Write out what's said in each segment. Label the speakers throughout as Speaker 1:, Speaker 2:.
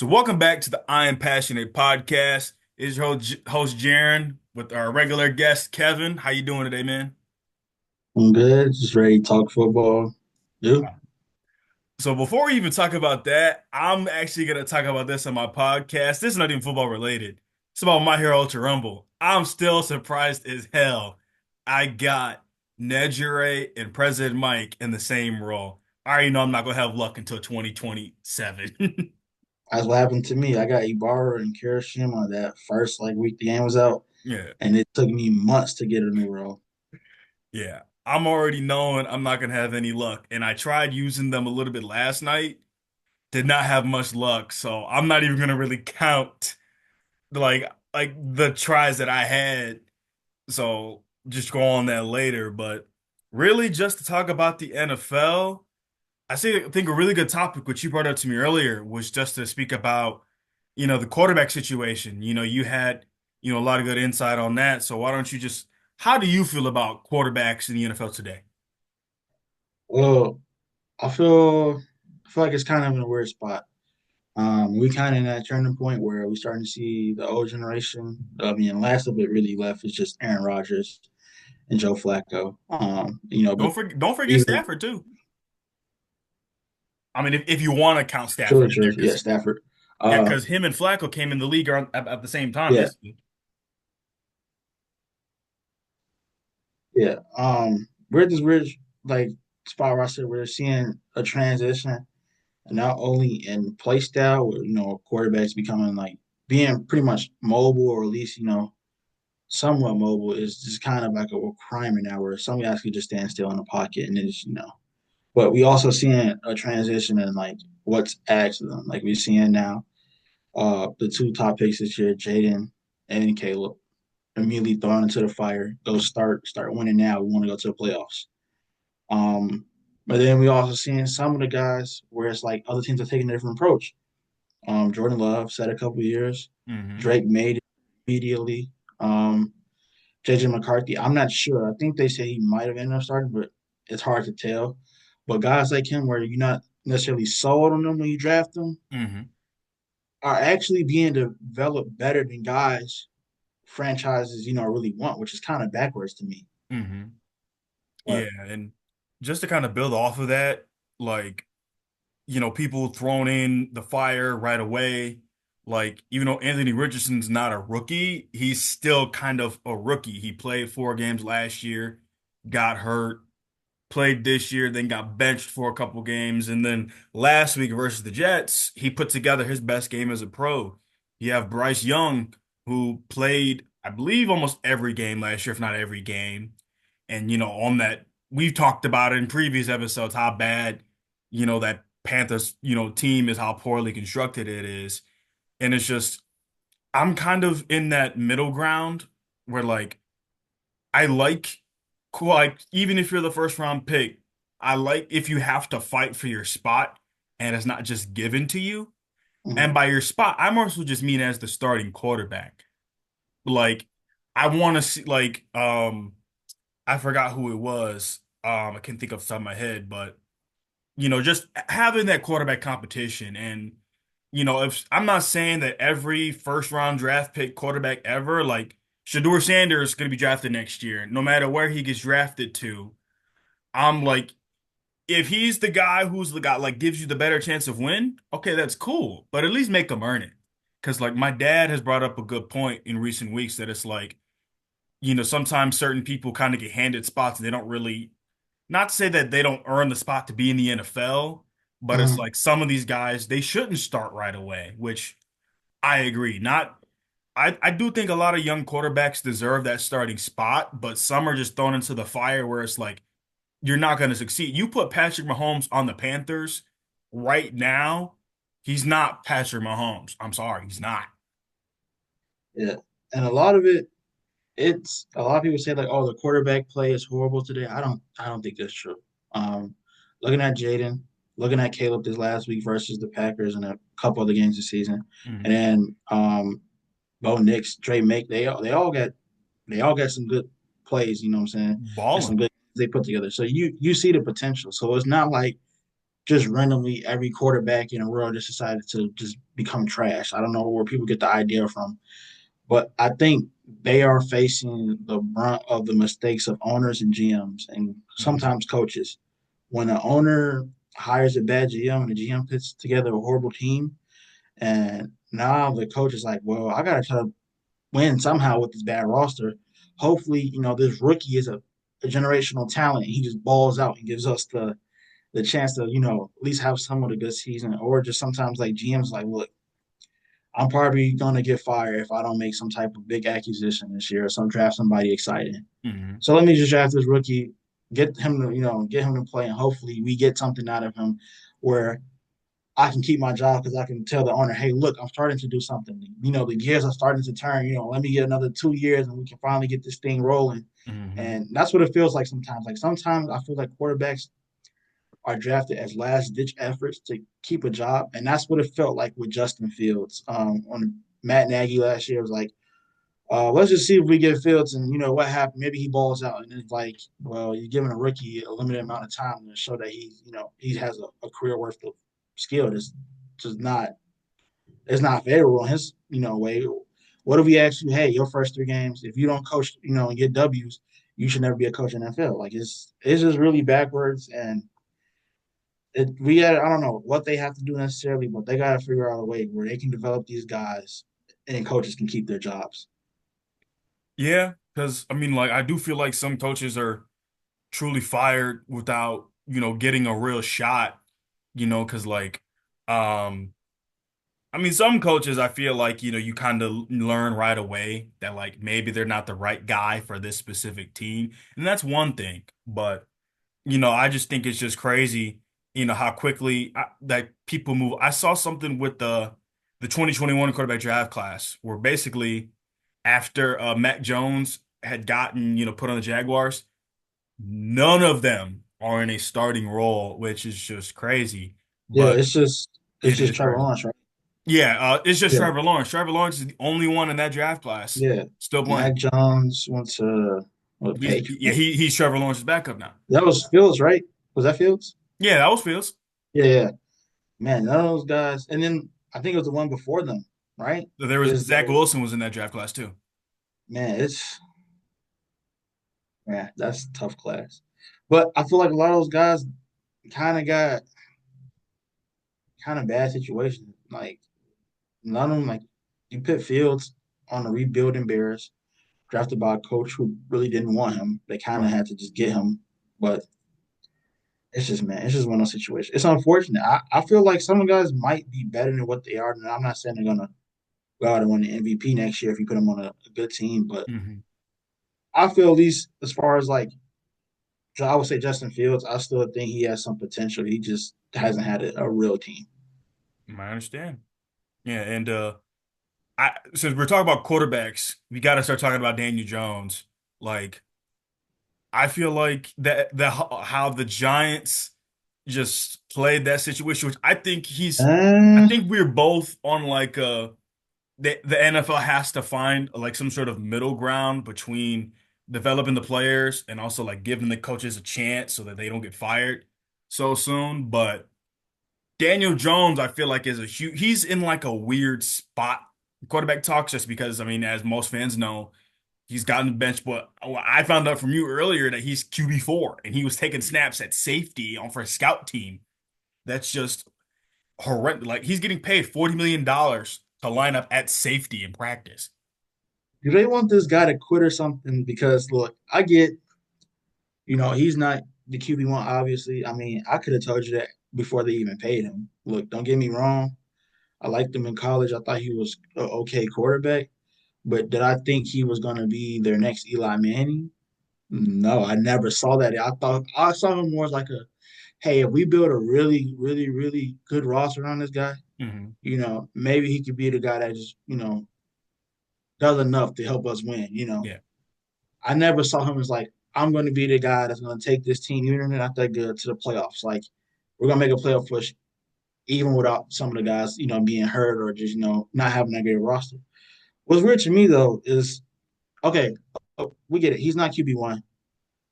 Speaker 1: So welcome back to the I Am Passionate podcast. Is your host Jaren with our regular guest Kevin. How you doing today, man?
Speaker 2: I'm good. Just ready to talk football. You?
Speaker 1: So before we even talk about that, I'm actually gonna talk about this on my podcast. This is not even football related. It's about My Hero Ultra Rumble. I'm still surprised as hell. I got Nejire and President Mike in the same role. I already know I'm not gonna have luck until 2027.
Speaker 2: That's what happened to me. I got Ibarra and Kirishima that first week the game was out,
Speaker 1: Yeah.
Speaker 2: and it took me months to get a new role.
Speaker 1: Yeah, I'm already knowing I'm not gonna have any luck. And I tried using them a little bit last night, did not have much luck. So I'm not even gonna really count like the tries that I had. So just go on that later. But really just to talk about the NFL, I think a really good topic, which you brought up to me earlier, was just to speak about, the quarterback situation. You had, a lot of good insight on that. So why don't you just, how do you feel about quarterbacks in the NFL today?
Speaker 2: Well, I feel like it's kind of in a weird spot. We kind of in that turning point where we're starting to see the old generation. I mean, last of it really left is just Aaron Rodgers and Joe Flacco. But
Speaker 1: Don't forget
Speaker 2: even
Speaker 1: Stafford too. I mean, if you want to count
Speaker 2: true,
Speaker 1: Stafford in
Speaker 2: true,
Speaker 1: there,
Speaker 2: yeah,
Speaker 1: because
Speaker 2: Stafford.
Speaker 1: yeah,
Speaker 2: Uh,
Speaker 1: because him and Flacco came in the league at the same time,
Speaker 2: yeah,
Speaker 1: basically.
Speaker 2: yeah. We're at this weird like spot where I said we're seeing a transition, not only in play style, where quarterbacks becoming being pretty much mobile, or at least somewhat mobile, is just kind of like a requirement now, where some guys could just stand still in the pocket and then just. But we also seeing a transition in what's asked of them. Like we're seeing now, the two top picks this year, Jaden and Caleb, immediately thrown into the fire. Go start winning now. We want to go to the playoffs. Um, but then we also seeing some of the guys where it's like other teams are taking a different approach. Jordan Love said a couple years.
Speaker 1: Hmm.
Speaker 2: Drake made it immediately. Um, JJ McCarthy, I'm not sure. I think they say he might have ended up starting, but it's hard to tell. But guys like him, where you're not necessarily sold on them when you draft them,
Speaker 1: Hmm.
Speaker 2: are actually being developed better than guys franchises, really want, which is kind of backwards to me.
Speaker 1: Hmm. Yeah,
Speaker 2: But
Speaker 1: and just to kind of build off of that, like, people thrown in the fire right away. Like, even though Anthony Richardson's not a rookie, he's still kind of a rookie. He played 4 games last year, got hurt, played this year, then got benched for a couple games. And then last week versus the Jets, he put together his best game as a pro. You have Bryce Young, who played, I believe, almost every game last year, if not every game. And, on that, we've talked about it in previous episodes how bad, that Panthers, team is, how poorly constructed it is. And it's just, I'm kind of in that middle ground where, like, I like, cool, like, even if you're the first round pick, I like if you have to fight for your spot and it's not just given to you. And
Speaker 2: mhm.
Speaker 1: by your spot, I'm also just mean as the starting quarterback. Like, I want to see, like, I forgot who it was. I can't think of the top of my head, but just having that quarterback competition. And if I'm not saying that every first round draft pick quarterback ever, like Shador Sanders is going to be drafted next year, no matter where he gets drafted to. I'm like, if he's the guy who's the guy like gives you the better chance of win, okay, that's cool. But at least make him earn it. Because like my dad has brought up a good point in recent weeks that it's like, sometimes certain people kind of get handed spots and they don't really, not to say that they don't earn the spot to be in the NFL, but it's
Speaker 2: Mhm.
Speaker 1: like some of these guys, they shouldn't start right away, which I agree. Not, I do think a lot of young quarterbacks deserve that starting spot, but some are just thrown into the fire where it's like, you're not going to succeed. You put Patrick Mahomes on the Panthers right now, he's not Patrick Mahomes. I'm sorry, he's not.
Speaker 2: Yeah, and a lot of it, it's a lot of people say like, "Oh, the quarterback play is horrible today." I don't think that's true. Um, Looking at Jaden, looking at Caleb this last week versus the Packers and a couple other games this season, and
Speaker 1: Hmm.
Speaker 2: then Bo Nix, Trey Make, they all got some good plays. You know what I'm saying? And some
Speaker 1: Balling.
Speaker 2: good they put together. So you see the potential. So it's not like just randomly every quarterback in the world just decided to just become trash. I don't know where people get the idea from, but I think they are facing the brunt of the mistakes of owners and GMs and
Speaker 1: Hmm.
Speaker 2: sometimes coaches. When an owner hires a bad GM and the GM puts together a horrible team, and now the coach is like, well, I got to try to win somehow with this bad roster. Hopefully, this rookie is a generational talent. And he just balls out and gives us the chance to, at least have somewhat a good season. Or just sometimes like GM's like, look, I'm probably gonna get fired if I don't make some type of big acquisition this year or some draft somebody exciting.
Speaker 1: Hmm.
Speaker 2: So let me just draft this rookie, get him to play, and hopefully we get something out of him where I can keep my job because I can tell the owner, hey, look, I'm starting to do something. The gears are starting to turn. Let me get another 2 years and we can finally get this thing rolling.
Speaker 1: Hmm.
Speaker 2: And that's what it feels like sometimes. Like sometimes I feel like quarterbacks are drafted as last ditch efforts to keep a job, and that's what it felt like with Justin Fields. On Matt Nagy last year was like, let's just see if we get Fields, and what happened. Maybe he balls out, and it's like, well, you're giving a rookie a limited amount of time to show that he has a career worth of skill. That's just not it's not favorable in his way. What if we ask you, hey, your first 3 games, if you don't coach, and get W's, you should never be a coach in the NFL. Like it's just really backwards, and we got I don't know what they have to do necessarily, but they got to figure out a way where they can develop these guys and coaches can keep their jobs.
Speaker 1: Yeah, because I mean, like, I do feel like some coaches are truly fired without, getting a real shot, because like, um, I mean, some coaches I feel like, you kind of learn right away that like maybe they're not the right guy for this specific team, and that's one thing. But I just think it's just crazy, how quickly that people move. I saw something with the 2021 quarterback draft class where basically after Mac Jones had gotten, put on the Jaguars, none of them are in a starting role, which is just crazy.
Speaker 2: Yeah,
Speaker 1: But
Speaker 2: it's
Speaker 1: it
Speaker 2: just
Speaker 1: is
Speaker 2: Trevor
Speaker 1: crazy.
Speaker 2: Lawrence, right?
Speaker 1: Yeah, it's just
Speaker 2: Yeah,
Speaker 1: Trevor Lawrence. Trevor Lawrence is the only one in that draft class
Speaker 2: yeah.
Speaker 1: still
Speaker 2: Mac
Speaker 1: playing.
Speaker 2: Jones went to what
Speaker 1: Yeah,
Speaker 2: Patriots.
Speaker 1: he's Trevor Lawrence's backup now.
Speaker 2: That was Fields, right? Was that Fields?
Speaker 1: Yeah, that was Fields.
Speaker 2: Yeah, yeah. Man, none of those guys. And then I think it was the one before them, right?
Speaker 1: There was
Speaker 2: Is
Speaker 1: Zach
Speaker 2: the
Speaker 1: Wilson was in that draft class too.
Speaker 2: man, it's yeah, that's a tough class. But I feel like a lot of those guys kind of got kind of bad situations. Like none of them, like you put Fields on the rebuilding Bears, drafted by a coach who really didn't want him. They kind of
Speaker 1: Right.
Speaker 2: had to just get him. But it's just one of those situations. It's unfortunate. I feel like some of the guys might be better than what they are. And I'm not saying they're gonna go out and win the MVP next year if you put them on a good team, but
Speaker 1: Hmm.
Speaker 2: I feel at least as far as like I would say Justin Fields, I still think he has some potential. He just hasn't had a real team.
Speaker 1: I understand. Yeah, and since we're talking about quarterbacks, we got to start talking about Daniel Jones. Like, I feel like that how the Giants just played that situation, which I
Speaker 2: Uh,
Speaker 1: think we're both on like the NFL has to find like some sort of middle ground between developing the players and also like giving the coaches a chance so that they don't get fired so soon. But Daniel Jones, I feel like is he's in like a weird spot. Quarterback talks just because I mean, as most fans know, he's gotten the bench. But I found out from you earlier that he's QB4 and he was taking snaps at safety on for a scout team. That's just horrendous. Like he's getting paid $40 million to line up at safety in practice.
Speaker 2: do they want this guy to quit or something? Because look, I get, he's not the QB1, obviously. I mean, I could have told you that before they even paid him. Look, don't get me wrong. I liked him in college. I thought he was an okay quarterback. But did I think he was going to be their next Eli Manning? No, I never saw that. I saw him more as like hey, if we build a really, really, really good roster on this guy,
Speaker 1: Hmm.
Speaker 2: maybe he could be the guy that just, does enough to help us win.
Speaker 1: Yeah.
Speaker 2: I never saw him as like, I'm going to be the guy that's going to take this team, even if they're not that good, to the playoffs. Like, we're going to make a playoff push, even without some of the guys, being hurt or just, not having that great roster. What's weird to me, though, is okay, we get it. He's not QB1.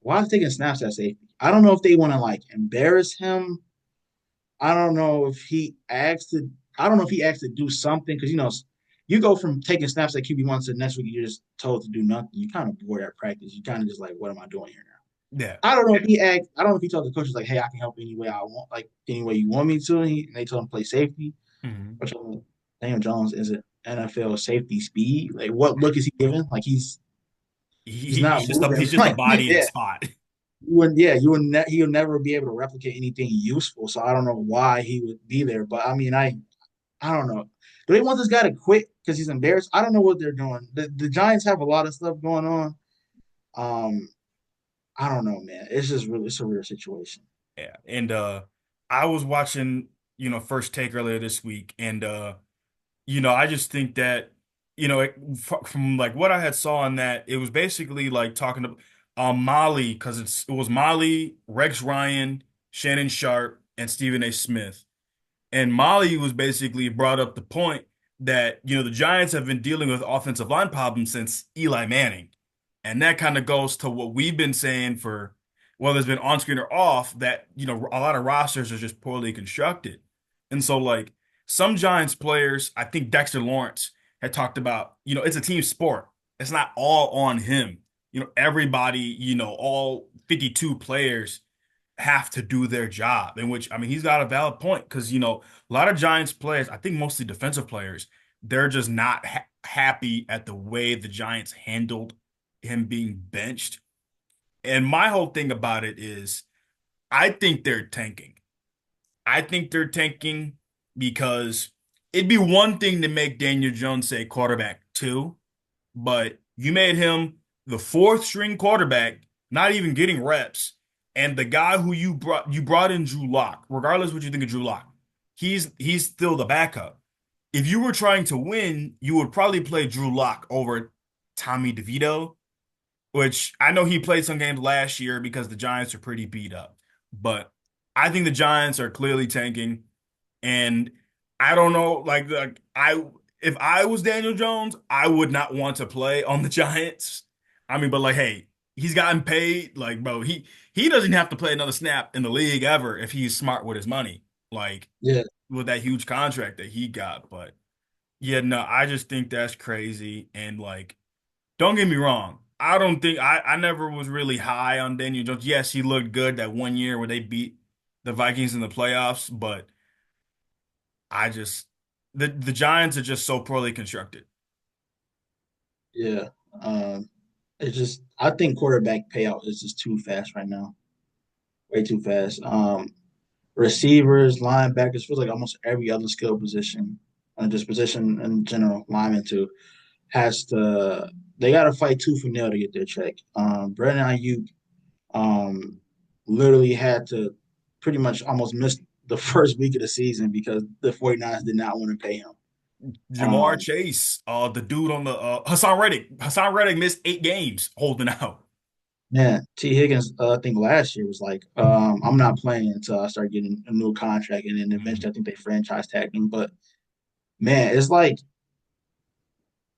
Speaker 2: Why is he taking snaps at safety? I don't know if they want to like embarrass him I don't know if he asked to. I don't know if he asked to do something because you go from taking snaps at QB1 to the next week, you're just told to do nothing. You kind of bored at practice. You kind of just like, what am I doing here
Speaker 1: Yeah.
Speaker 2: now? I don't know if he asked. I don't know if he told the coaches like, hey, I can help any way I want, like any way you want me to. And they told him to play safety,
Speaker 1: Mhm.
Speaker 2: which Daniel Jones is an NFL safety speed. Like, what look is he giving? Like he's not
Speaker 1: He's
Speaker 2: moving.
Speaker 1: just a
Speaker 2: Like,
Speaker 1: body in a
Speaker 2: yeah,
Speaker 1: spot.
Speaker 2: he'll never be able to replicate anything useful. So I don't know why he would be there. But I mean, I don't know. Do they want this guy to quit because he's embarrassed? I don't know what they're doing. The Giants have a lot of stuff going on. Um, I don't know, man. It's just really it's a weird situation.
Speaker 1: Yeah. And I was watching, First Take earlier this week, and I just think that, from like what I had saw in that, it was basically like talking to Molly, because it was Molly, Rex Ryan, Shannon Sharp, and Stephen A. Smith. And Molly was basically brought up the point that, the Giants have been dealing with offensive line problems since Eli Manning. And that kind of goes to what we've been saying for, whether it's been on screen or off, that, a lot of rosters are just poorly constructed. And so, like, some Giants players, I think Dexter Lawrence had talked about, it's a team sport. It's not all on him. Everybody, all 52 players have to do their job. In which, I mean, he's got a valid point because, a lot of Giants players, I think mostly defensive players, they're just not happy at the way the Giants handled him being benched. And my whole thing about it is, I think they're tanking. I think they're tanking because it'd be one thing to make Daniel Jones say quarterback two, but you made him the fourth string quarterback, not even getting reps. And the guy who you brought in Drew Lock, regardless what you think of Drew Lock, he's still the backup. If you were trying to win, you would probably play Drew Lock over Tommy DeVito, which I know he played some games last year because the Giants are pretty beat up. But I think the Giants are clearly tanking. And I don't know, like I if I was Daniel Jones, I would not want to play on the Giants. I mean, but like, hey, he's gotten paid. Like, bro, he doesn't have to play another snap in the league ever if he's smart with his money. Like
Speaker 2: Yeah,
Speaker 1: with that huge contract that he got. But yeah, no, I just think that's crazy. And like, don't get me wrong. I don't think I never was really high on Daniel Jones. Yes, he looked good that one year where they beat the Vikings in the playoffs, but I just the Giants are just so poorly constructed.
Speaker 2: yeah. It's just I think quarterback payout is just too fast right now. Way too fast. Receivers, linebackers, feels like almost every other skill position, just position in general, lineman too, has to they gotta fight tooth and nail to get their check. Brandon Ayuk um literally had to pretty much almost miss the first week of the season because the 49ers did not want to pay him.
Speaker 1: Jamar
Speaker 2: Um
Speaker 1: Chase, the dude on the Hassan Reddick. Hassan Reddick missed 8 games holding out.
Speaker 2: Man, T. Higgins, I think last year was like, I'm not playing until I start getting a new contract, and then
Speaker 1: Mhm.
Speaker 2: eventually I think they franchise tagged him. But man, it's like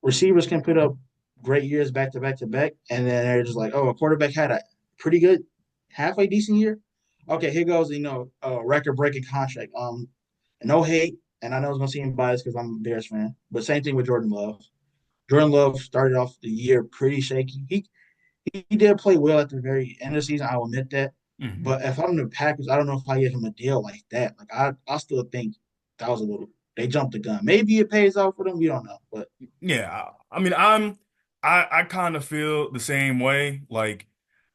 Speaker 2: receivers can put up great years back to back to back, and then they're just like, oh, a quarterback had a pretty good, halfway decent year. Okay, here goes, a record breaking contract. No hate, and I know it's gonna seem biased because I'm a Bears fan, but same thing with Jordan Love. Jordan Love started off the year pretty shaky. He did play well at the very end of the season. I'll admit that.
Speaker 1: Mhm.
Speaker 2: But if I'm the Packers, I don't know if I give him a deal like that. Like I still think that was a little. They jumped the gun. Maybe it pays off for them. We don't know. But
Speaker 1: Yeah, I mean, I kind of feel the same way. Like,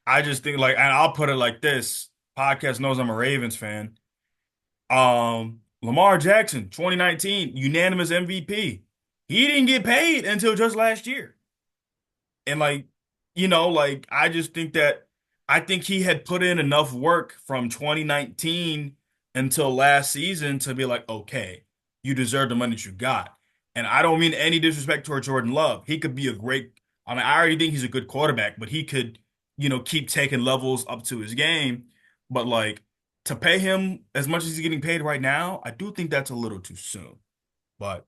Speaker 1: I just think like, and I'll put it like this: podcast knows I'm a Ravens fan. Lamar Jackson, 2019, unanimous MVP. He didn't get paid until just last year. And like, like I just think that I think he had put in enough work from 2019 until last season to be like, okay, you deserve the money that you got. And I don't mean any disrespect toward Jordan Love. He could be a great, I mean, I already think he's a good quarterback, but he could, keep taking levels up to his game. But like to pay him as much as he's getting paid right now, I do think that's a little too soon. But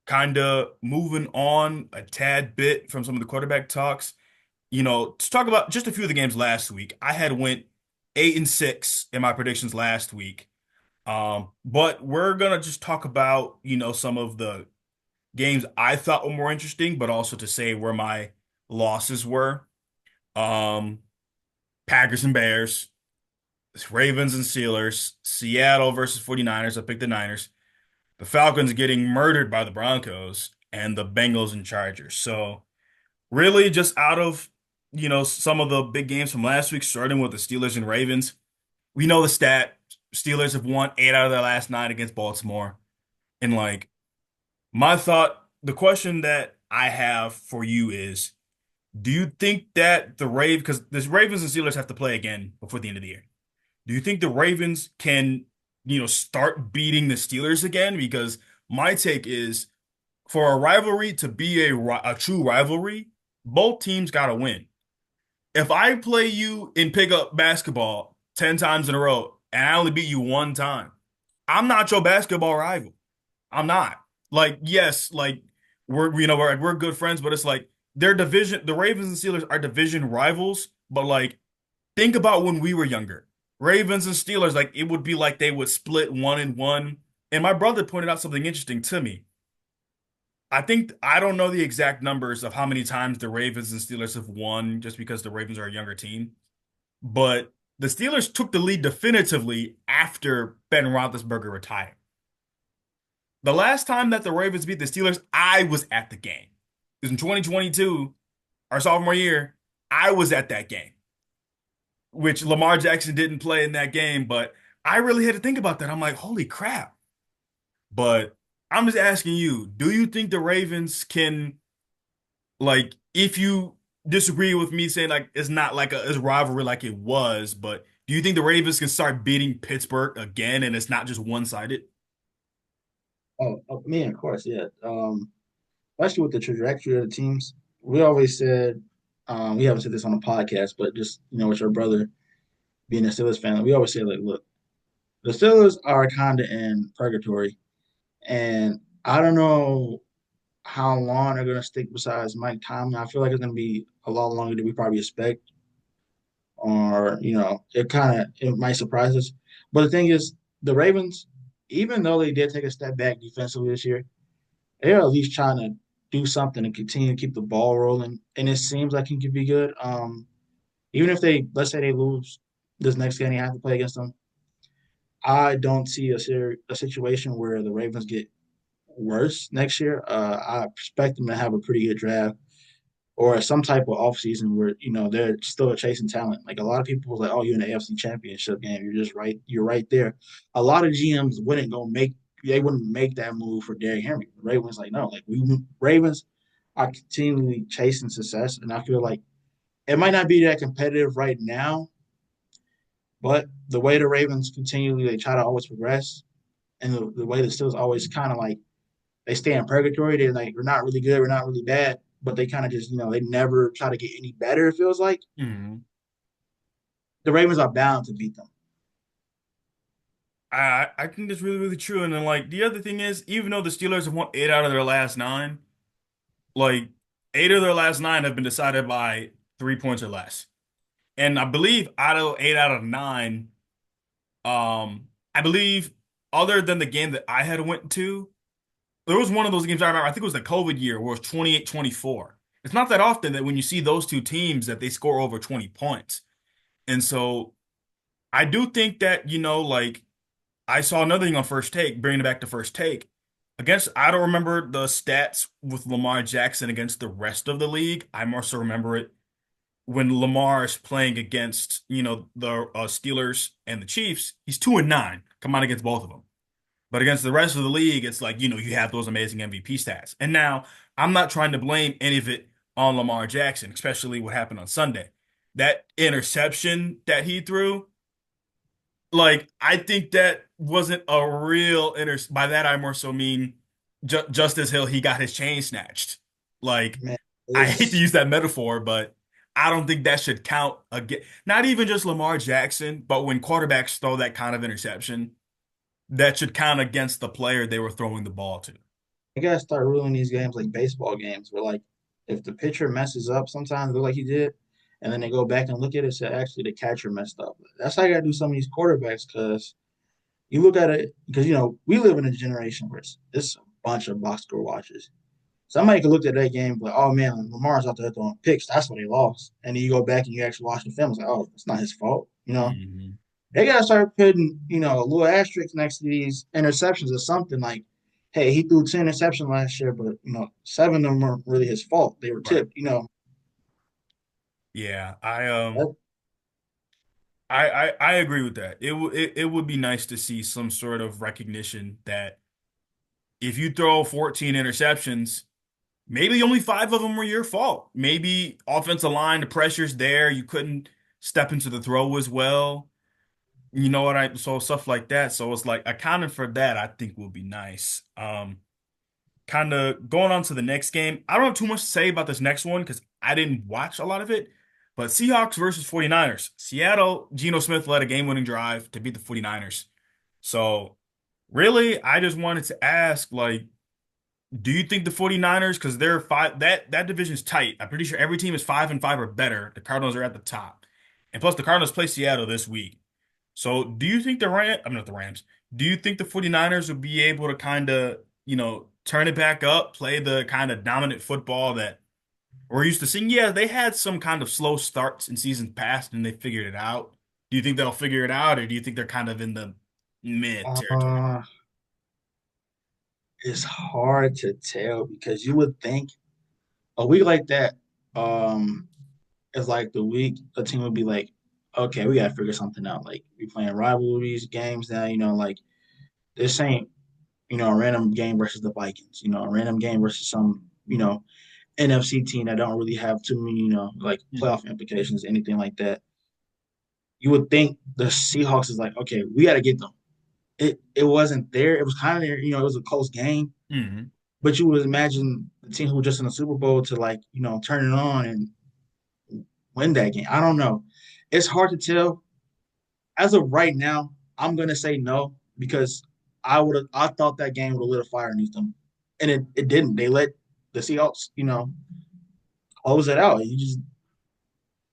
Speaker 1: kind of moving on a tad bit from some of the quarterback talks, to talk about just a few of the games last week. I had went 8-6 in my predictions last week. But we're gonna just talk about, some of the games I thought were more interesting, but also to say where my losses were. Um, Packers and Bears, Ravens and Steelers, Seattle versus 49ers. I picked the Niners. The Falcons getting murdered by the Broncos, and the Bengals and Chargers. So really just out of, some of the big games from last week, starting with the Steelers and Ravens. We know the stat. Steelers have won 8 out of their last 9 against Baltimore. And like the question that I have for you is, do you think that because the Ravens and Steelers have to play again before the end of the year. Do you think the Ravens can, start beating the Steelers again? Because my take is for a rivalry to be a true rivalry, both teams got to win. If I play you in pickup basketball 10 times in a row and I only beat you one time, I'm not your basketball rival. I'm not. Like, yes, like we're good friends, but it's like their division, the Ravens and Steelers are division rivals, but like think about when we were younger. Ravens and Steelers, like it would be like they would split 1-1. And my brother pointed out something interesting to me. I don't know the exact numbers of how many times the Ravens and Steelers have won just because the Ravens are a younger team. But the Steelers took the lead definitively after Ben Roethlisberger retired. The last time that the Ravens beat the Steelers, I was at the game. It was in 2022, our sophomore year. I was at that game, which Lamar Jackson didn't play in that game, but I really had to think about that. I'm like, holy crap. But I'm just asking you, do you think the Ravens can, like, if you disagree with me saying like it's not like a rivalry like it was, but do you think the Ravens can start beating Pittsburgh again and it's not just one-sided?
Speaker 2: Me, of course, yeah. Especially with the trajectory of the teams, we always said, we haven't said this on a podcast, but just with your brother being a Steelers fan, we always say like, look, the Steelers are kind of in purgatory, and I don't know how long they're gonna stick besides Mike Tomlin. I feel like it's gonna be a lot longer than we probably expect, or it might surprise us. But the thing is, the Ravens, even though they did take a step back defensively this year, they're at least trying to do something and continue to keep the ball rolling. And it seems like it could be good. Even if let's say they lose this next game, they have to play against them. I don't see a situation where the Ravens get worse next year. I expect them to have a pretty good draft or some type of offseason where they're still chasing talent. Like a lot of people was like, "Oh, you're in the AFC Championship game. You're just right. You're right there." A lot of GMs wouldn't make that move for Derrick Henry. The Ravens like no, like we Ravens are continually chasing success, and I feel like it might not be that competitive right now, but the way the Ravens continually they try to always progress, and the way the Steelers always kind of like they stay in purgatory. They're like we're not really good, we're not really bad, but they kind of just they never try to get any better. It feels like
Speaker 1: Mhm.
Speaker 2: the Ravens are bound to beat them.
Speaker 1: I think that's really, really true. And then like the other thing is, even though the Steelers have won 8 out of their last 9, like 8 of their last 9 have been decided by 3 points or less. And I believe out of 8 out of 9, I believe other than the game that I had went to, there was one of those games I remember, I think it was the COVID year where it was 28-24. It's not that often that when you see those two teams that they score over 20 points. And so I do think that, like I saw another thing on First Take, bringing it back to First Take. I don't remember the stats with Lamar Jackson against the rest of the league. I more so remember it when Lamar is playing against, the Steelers and the Chiefs. He's 2-9, come out against both of them. But against the rest of the league, it's like, you have those amazing MVP stats. And now I'm not trying to blame any of it on Lamar Jackson, especially what happened on Sunday. That interception that he threw, like I think that wasn't a real by that I more so mean Justice Hill, he got his chain snatched. Like
Speaker 2: Man,
Speaker 1: I hate to
Speaker 2: it's
Speaker 1: use that metaphor, but I don't think that should count again. Not even just Lamar Jackson, but when quarterbacks throw that kind of interception, that should count against the player they were throwing the ball to.
Speaker 2: you gotta start ruling these games like baseball games, where like if the pitcher messes up, sometimes it look like he did, and then they go back and look at it, say actually the catcher messed up. That's how you gotta do some of these quarterbacks, because You look at it because we live in a generation where it's a bunch of box score watchers. Somebody could look at that game like, oh man, Lamar's out there throwing picks. That's what they lost. And then you go back and you actually watch the film. It's like, oh, it's not his fault.
Speaker 1: Hmm.
Speaker 2: They gotta start putting a little asterisk next to these interceptions or something like, hey, he threw 10 interceptions last year, but seven of them weren't really his fault. They were
Speaker 1: Right.
Speaker 2: tipped.
Speaker 1: Yeah,
Speaker 2: That,
Speaker 1: I agree with that. It would be nice to see some sort of recognition that if you throw 14 interceptions, maybe only five of them were your fault. Maybe offensive line, the pressure's there, you couldn't step into the throw as well. You know what so stuff like that. So it's like accounting for that, I think will be nice. Kind of going on to the next game. I don't have too much to say about this next one because I didn't watch a lot of it. But Seahawks versus 49ers. Seattle, Geno Smith led a game-winning drive to beat the 49ers. So really, I just wanted to ask, like, do you think the 49ers, because they're five, that division's tight. I'm pretty sure every team is 5-5 or better. The Cardinals are at the top. And plus the Cardinals play Seattle this week. So do you think I'm not the Rams. Do you think the 49ers will be able to kind of, turn it back up, play the kind of dominant football that we're used to seeing? Yeah, they had some kind of slow starts in seasons past and they figured it out. Do you think they'll figure it out, or do you think they're kind of in the mid territory?
Speaker 2: uh, it's hard to tell because you would think a week like that, um, is like the week a team would be like, okay, we gotta figure something out. Like we playing rivalries games now, like this ain't, a random game versus the Vikings, a random game versus some, NFC team that don't really have too many, like
Speaker 1: Mhm.
Speaker 2: playoff implications, anything like that. You would think the Seahawks is like, okay, we got to get them. It wasn't there. It was kind of there. It was a close game,
Speaker 1: Mhm.
Speaker 2: but you would imagine the team who was just in the Super Bowl to like, turn it on and win that game. I don't know. It's hard to tell. As of right now, I'm gonna say no because I thought that game would have lit a fire underneath them, and it didn't. They let the Seahawks, close it out.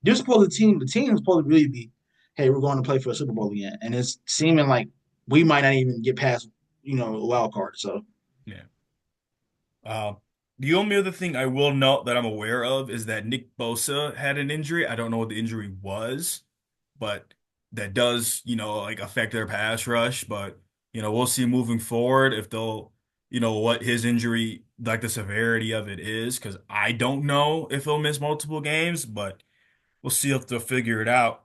Speaker 2: You're supposed the team is supposed to really be, hey, we're going to play for a Super Bowl again, and it's seeming like we might not even get past, a wild card. So
Speaker 1: Yeah. Uh, the only other thing I will note that I'm aware of is that Nick Bosa had an injury. I don't know what the injury was, but that does, like affect their pass rush. But, we'll see moving forward if they'll, what his injury, like the severity of it is, because I don't know if he'll miss multiple games, but we'll see if they'll figure it out.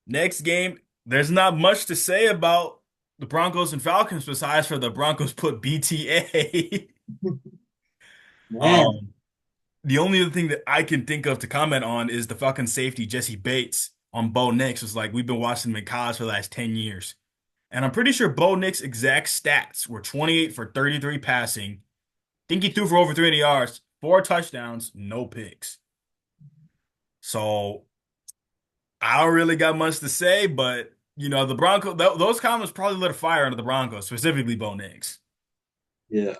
Speaker 1: Next game, there's not much to say about the Broncos and Falcons besides for the Broncos put BTA.
Speaker 2: man,
Speaker 1: Um, the only other thing that I can think of to comment on is the fucking safety Jesse Bates on Bo Nix was like, we've been watching him in college for the last 10 years. And I'm pretty sure Bo Nix' exact stats were 28 for 33 passing. Think he threw for over 300 yards, four touchdowns, no picks. So I don't really got much to say, but the Broncos, those comments probably lit a fire under the Broncos, specifically Bo Nix.
Speaker 2: yeah.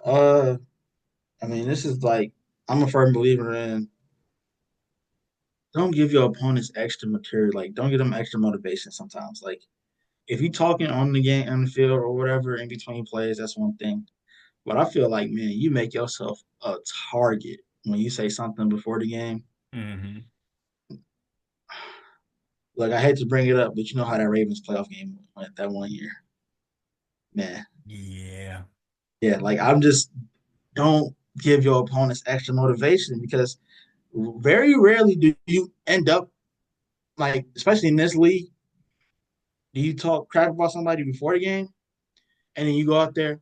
Speaker 2: I mean, this is like I'm a firm believer in don't give your opponents extra material. Like, don't give them extra motivation sometimes. Like, if you're talking on the game, on the field, or whatever in between plays, that's one thing. But I feel like, man, you make yourself a target when you say something before the game.
Speaker 1: Hmm.
Speaker 2: Like, I hate to bring it up, but you know how that Ravens playoff game went that one year, man.
Speaker 1: Yeah,
Speaker 2: Yeah, like I'm just don't give your opponents extra motivation because very rarely do you end up like, especially in this league, do you talk crap about somebody before the game and then you go out there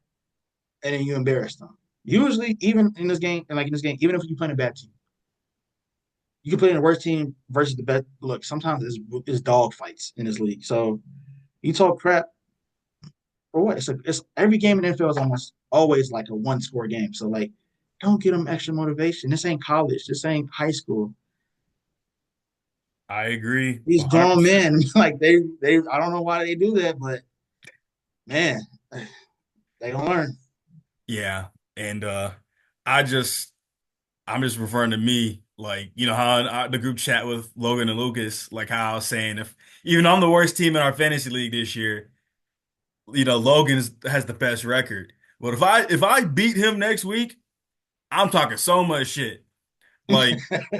Speaker 2: and then you embarrass them. Usually, even in this game, and like in this game, even if you play a bad team, you can play in the worst team versus the best. Look, sometimes it's dog fights in this league. So you talk crap for what? It's every game in the NFL is almost always like a one score game. So like, don't get them extra motivation. This ain't college. This ain't high school.
Speaker 1: I agree
Speaker 2: These grown
Speaker 1: 100%.
Speaker 2: men, like they I don't know why they do that, but man, they don't learn.
Speaker 1: Yeah. And I just I'm just referring to me, like, how in the group chat with Logan and Lucas, like how I was saying, if even I'm the worst team in our fantasy league this year, Logan has the best record. But if I beat him next week, I'm talking so much shit. Like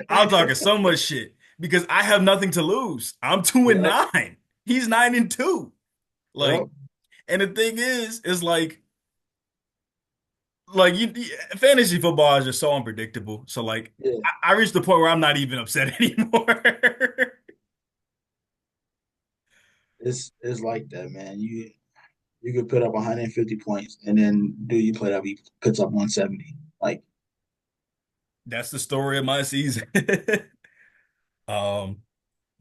Speaker 1: I'm talking so much shit because I have nothing to lose. I'm two and
Speaker 2: Yep,
Speaker 1: nine. He's 9-2. Like,
Speaker 2: yep,
Speaker 1: and the thing is like fantasy football is just so unpredictable. So like,
Speaker 2: yeah.
Speaker 1: I reached the point where I'm not even upset anymore.
Speaker 2: It's like that, man. You could put up 150 points, and then dude you play up, he puts up 170. Like,
Speaker 1: That's the story of my season. Um,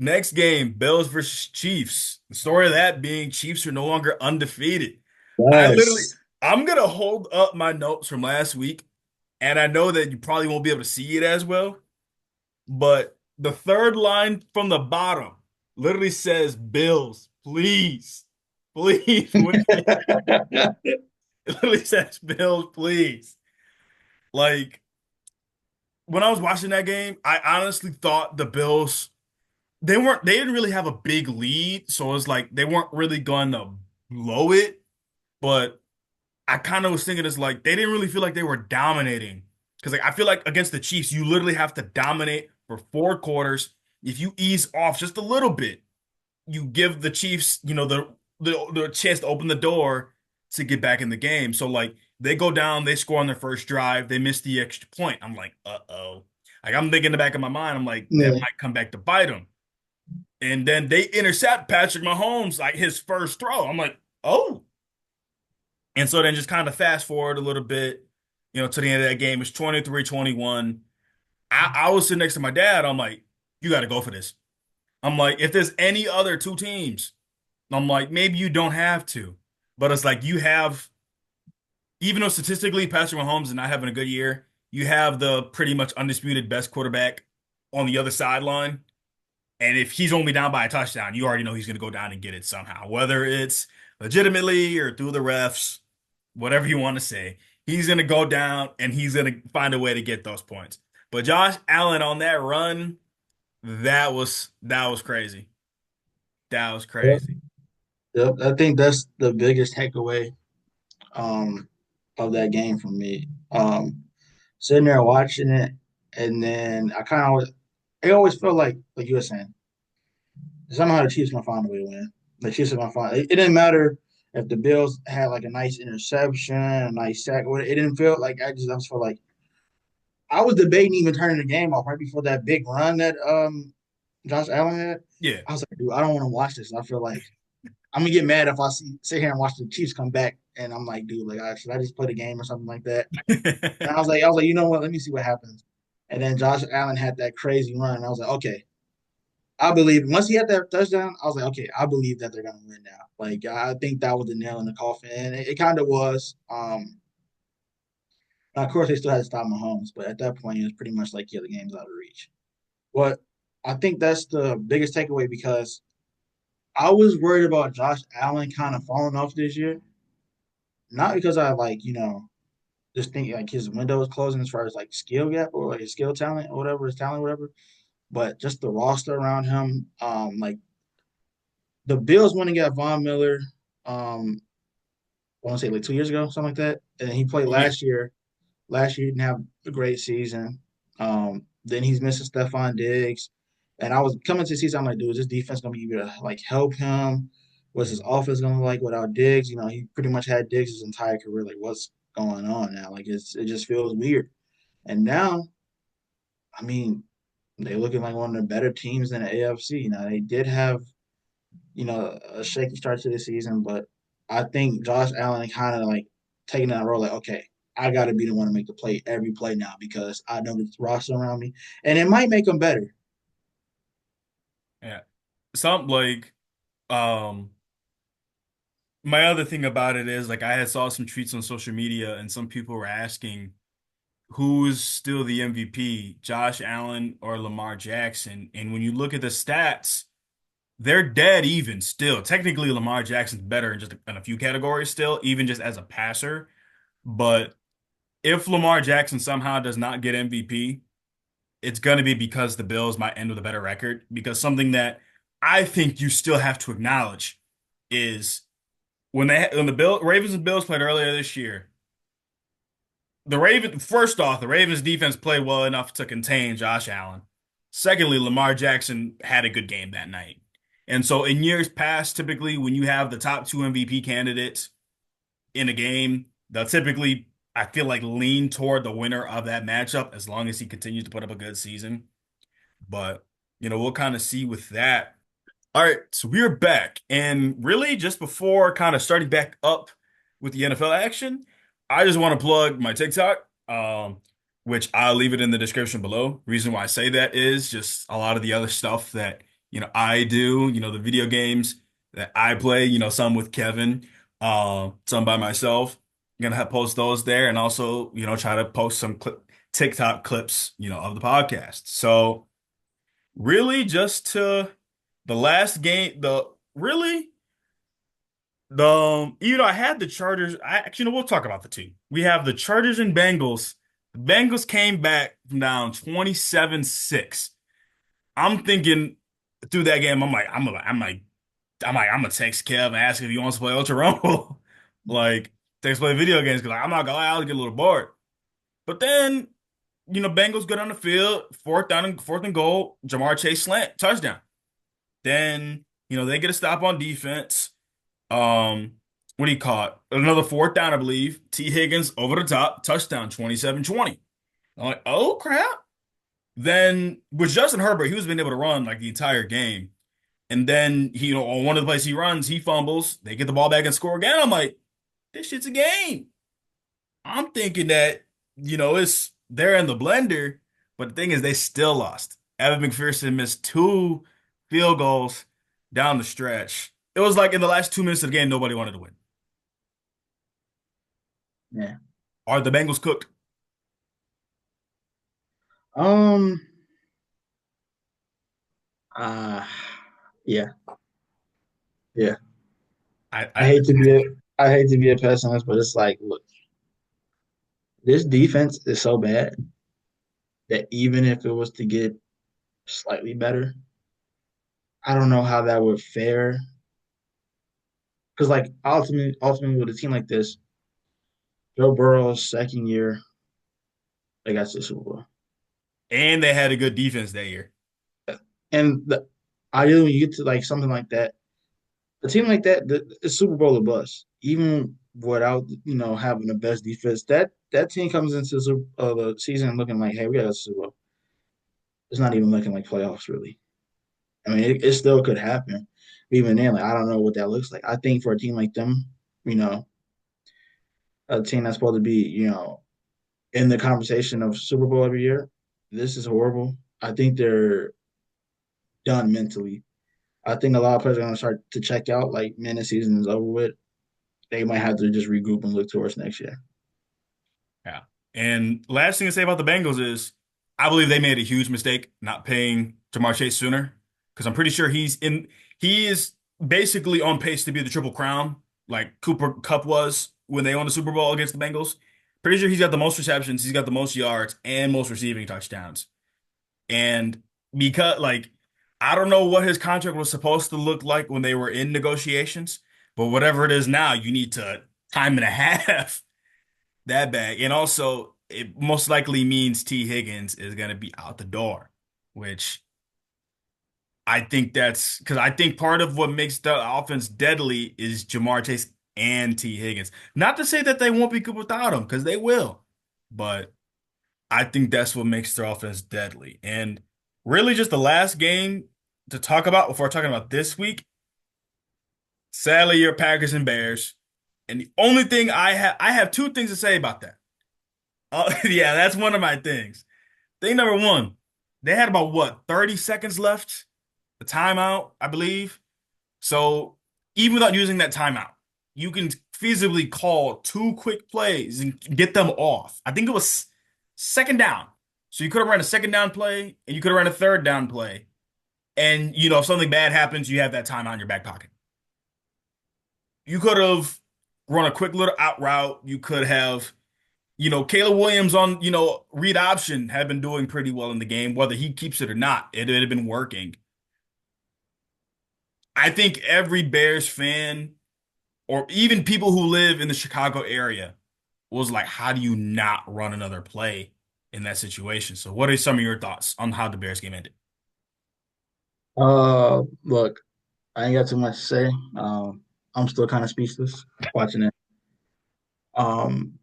Speaker 1: Next game, Bills versus Chiefs. The story of that being Chiefs are no longer undefeated. I literally,
Speaker 2: yes.
Speaker 1: I'm gonna hold up my notes from last week, and I know that you probably won't be able to see it as well, but the third line from the bottom literally says, Bills, please, please win. It literally says, Bills, please. Like, when I was watching that game, I honestly thought the Bills they didn't really have a big lead, so it's like they weren't really going to blow it. But I kind of was thinking it's like they didn't really feel like they were dominating. Because like I feel like against the Chiefs, you literally have to dominate for 4 quarters. If you ease off just a little bit, you give the Chiefs, the chance to open the door to get back in the game. So like they go down, they score on their first drive, they miss the extra point. I'm like, uh-oh. Like I'm thinking in the back of my mind, I'm like, that
Speaker 2: Yeah.
Speaker 1: might come back to bite them. And then they intercept Patrick Mahomes, like his first throw. I'm like, oh. And so then just kind of fast forward a little bit, to the end of that game. It's 23-21. I was sitting next to my dad. I'm like, you got to go for this. I'm like, if there's any other two teams, I'm like, maybe you don't have to. But it's like you have, even though statistically Patrick Mahomes is not having a good year, you have the pretty much undisputed best quarterback on the other sideline. And if he's only down by a touchdown, you already know he's going to go down and get it somehow, whether it's legitimately or through the refs, whatever you want to say. He's going to go down and he's going to find a way to get those points. But Josh Allen on that run, that was crazy. That was
Speaker 2: Yep.
Speaker 1: crazy.
Speaker 2: Yep. I think that's the biggest takeaway um of that game for me. Sitting there watching it, and then I kind of always, it always felt like you were saying, somehow the Chiefs gonna find a way to win. The Chiefs are gonna find it. It didn't matter if the Bills had like a nice interception, a nice sack. It didn't feel like I just felt like I was debating even turning the game off right before that big run that Josh Allen had.
Speaker 1: Yeah.
Speaker 2: I was like, dude, I don't want to watch this. I feel like I'm gonna get mad if I sit here and watch the Chiefs come back, and I'm like, dude, like, should I just play the game or something like that? And I was like, you know what? Let me see what happens. And then Josh Allen had that crazy run, and I was like, okay, I believe. Once he had that touchdown, I was like, okay, I believe that they're gonna win now. Like, I think that was the nail in the coffin, and it kind of was. Of course, they still had to stop Mahomes, but at that point, it was pretty much like, yeah, the game's out of reach. But I think that's the biggest takeaway because I was worried about Josh Allen kind of falling off this year. Not because I like, just think like his window is closing as far as like skill gap or like his skill talent or whatever, his talent, whatever. But just the roster around him, like the Bills went and got Von Miller, I want to say like 2 years ago, something like that. And he played
Speaker 1: Yeah.
Speaker 2: last year. Last year he didn't have a great season. Then he's missing Stephon Diggs. And I was coming to the season, I'm like, dude, is this defense gonna be able to like help him? What's his offense gonna like without Diggs? He pretty much had Diggs his entire career. Like, what's going on now? Like, it just feels weird. And now, I mean, they're looking like one of the better teams in the AFC. Now they did have, a shaky start to the season, but I think Josh Allen kind of like taking that role, like, okay, I got to be the one to make the play every play now because I know the roster around me, and it might make them better.
Speaker 1: Yeah. Something like um my other thing about it is like I had saw some tweets on social media and some people were asking who's still the MVP, Josh Allen or Lamar Jackson? And when you look at the stats, they're dead even still. Technically, Lamar Jackson's better in just in a few categories still, even just as a passer. But if Lamar Jackson somehow does not get MVP, it's going to be because the Bills might end with a better record. Because something that I think you still have to acknowledge is when the Ravens and Bills played earlier this year, the Ravens defense played well enough to contain Josh Allen. Secondly, Lamar Jackson had a good game that night. And so in years past, typically when you have the top two MVP candidates in a game, they'll typically, I feel like, lean toward the winner of that matchup as long as he continues to put up a good season. But, we'll kind of see with that. All right, so we're back. And really, just before kind of starting back up with the NFL action, I just want to plug my TikTok, which I'll leave it in the description below. Reason why I say that is just a lot of the other stuff that, I do, the video games that I play, some with Kevin, some by myself. I'm gonna have post those there and also, try to post some TikTok clips, of the podcast. So really just to the last game, I had the Chargers. We'll talk about the two. We have the Chargers and Bengals. The Bengals came back from down 27-6. I'm thinking through that game, I'm gonna text Kev and ask if he wants to play Ultra Rumble. Like, text play video games, because I'm not gonna lie, I'll get a little bored. But then, Bengals go down the field, fourth and goal, Jamar Chase slant, touchdown. Then, they get a stop on defense. What do you call it? Another fourth down, I believe. T. Higgins over the top, touchdown, 27-20. I'm like, oh crap. Then with Justin Herbert, he was been able to run like the entire game. And then on one of the plays he runs, he fumbles. They get the ball back and score again. I'm like, this shit's a game. I'm thinking that, it's they're in the blender, but the thing is they still lost. Evan McPherson missed two field goals down the stretch. It was like in the last 2 minutes of the game, nobody wanted to win.
Speaker 2: Yeah.
Speaker 1: Are the Bengals cooked?
Speaker 2: Um. Uh. Yeah. Yeah.
Speaker 1: I,
Speaker 2: I
Speaker 1: I
Speaker 2: hate to be a I hate to be a pessimist, but it's like, look, this defense is so bad that even if it was to get slightly better, I don't know how that would fare. Because like ultimately with a team like this, Joe Burrow's second year, they got to the Super Bowl.
Speaker 1: and they had a good defense that year.
Speaker 2: And ideally when you get to like something like that, a team like that, the Super Bowl or bust. Even without having the best defense, that team comes into the season looking like, hey, we got a Super Bowl. It's not even looking like playoffs really. I mean, it still could happen. Even then, like I don't know what that looks like. I think for a team like them, you know, a team that's supposed to be, in the conversation of Super Bowl every year, this is horrible. I think they're done mentally. I think a lot of players are going to start to check out. Like, man, the season is over with. They might have to just regroup and look towards next year.
Speaker 1: Yeah. And last thing to say about the Bengals is I believe they made a huge mistake not paying Jamar Chase sooner, because I'm pretty sure he is basically on pace to be the Triple Crown like Cooper Kupp was when they won the Super Bowl against the Bengals. Pretty sure he's got the most receptions, he's got the most yards and most receiving touchdowns. And because like I don't know what his contract was supposed to look like when they were in negotiations, but whatever it is now, you need to time and a half that bag. And also, it most likely means T. Higgins is going to be out the door, which I think that's because I think part of what makes the offense deadly is Jamar Chase and T. Higgins. Not to say that they won't be good without him, because they will, but I think that's what makes their offense deadly. And really, just the last game to talk about before talking about this week, sadly, your Packers and Bears. And the only thing I have two things to say about that. Yeah, that's one of my things. Thing number one, they had about what, 30 seconds left? The timeout, I believe. So even without using that timeout, you can feasibly call two quick plays and get them off. I think it was second down. So you could have run a second down play and you could have run a third down play. And if something bad happens, you have that timeout in your back pocket. You could have run a quick little out route. You could have Caleb Williams on, read option had been doing pretty well in the game, whether he keeps it or not. It had been working. I think every Bears fan or even people who live in the Chicago area was like, how do you not run another play in that situation? So what are some of your thoughts on how the Bears game ended?
Speaker 2: Look, I ain't got too much to say. I'm still kind of speechless watching it. Um,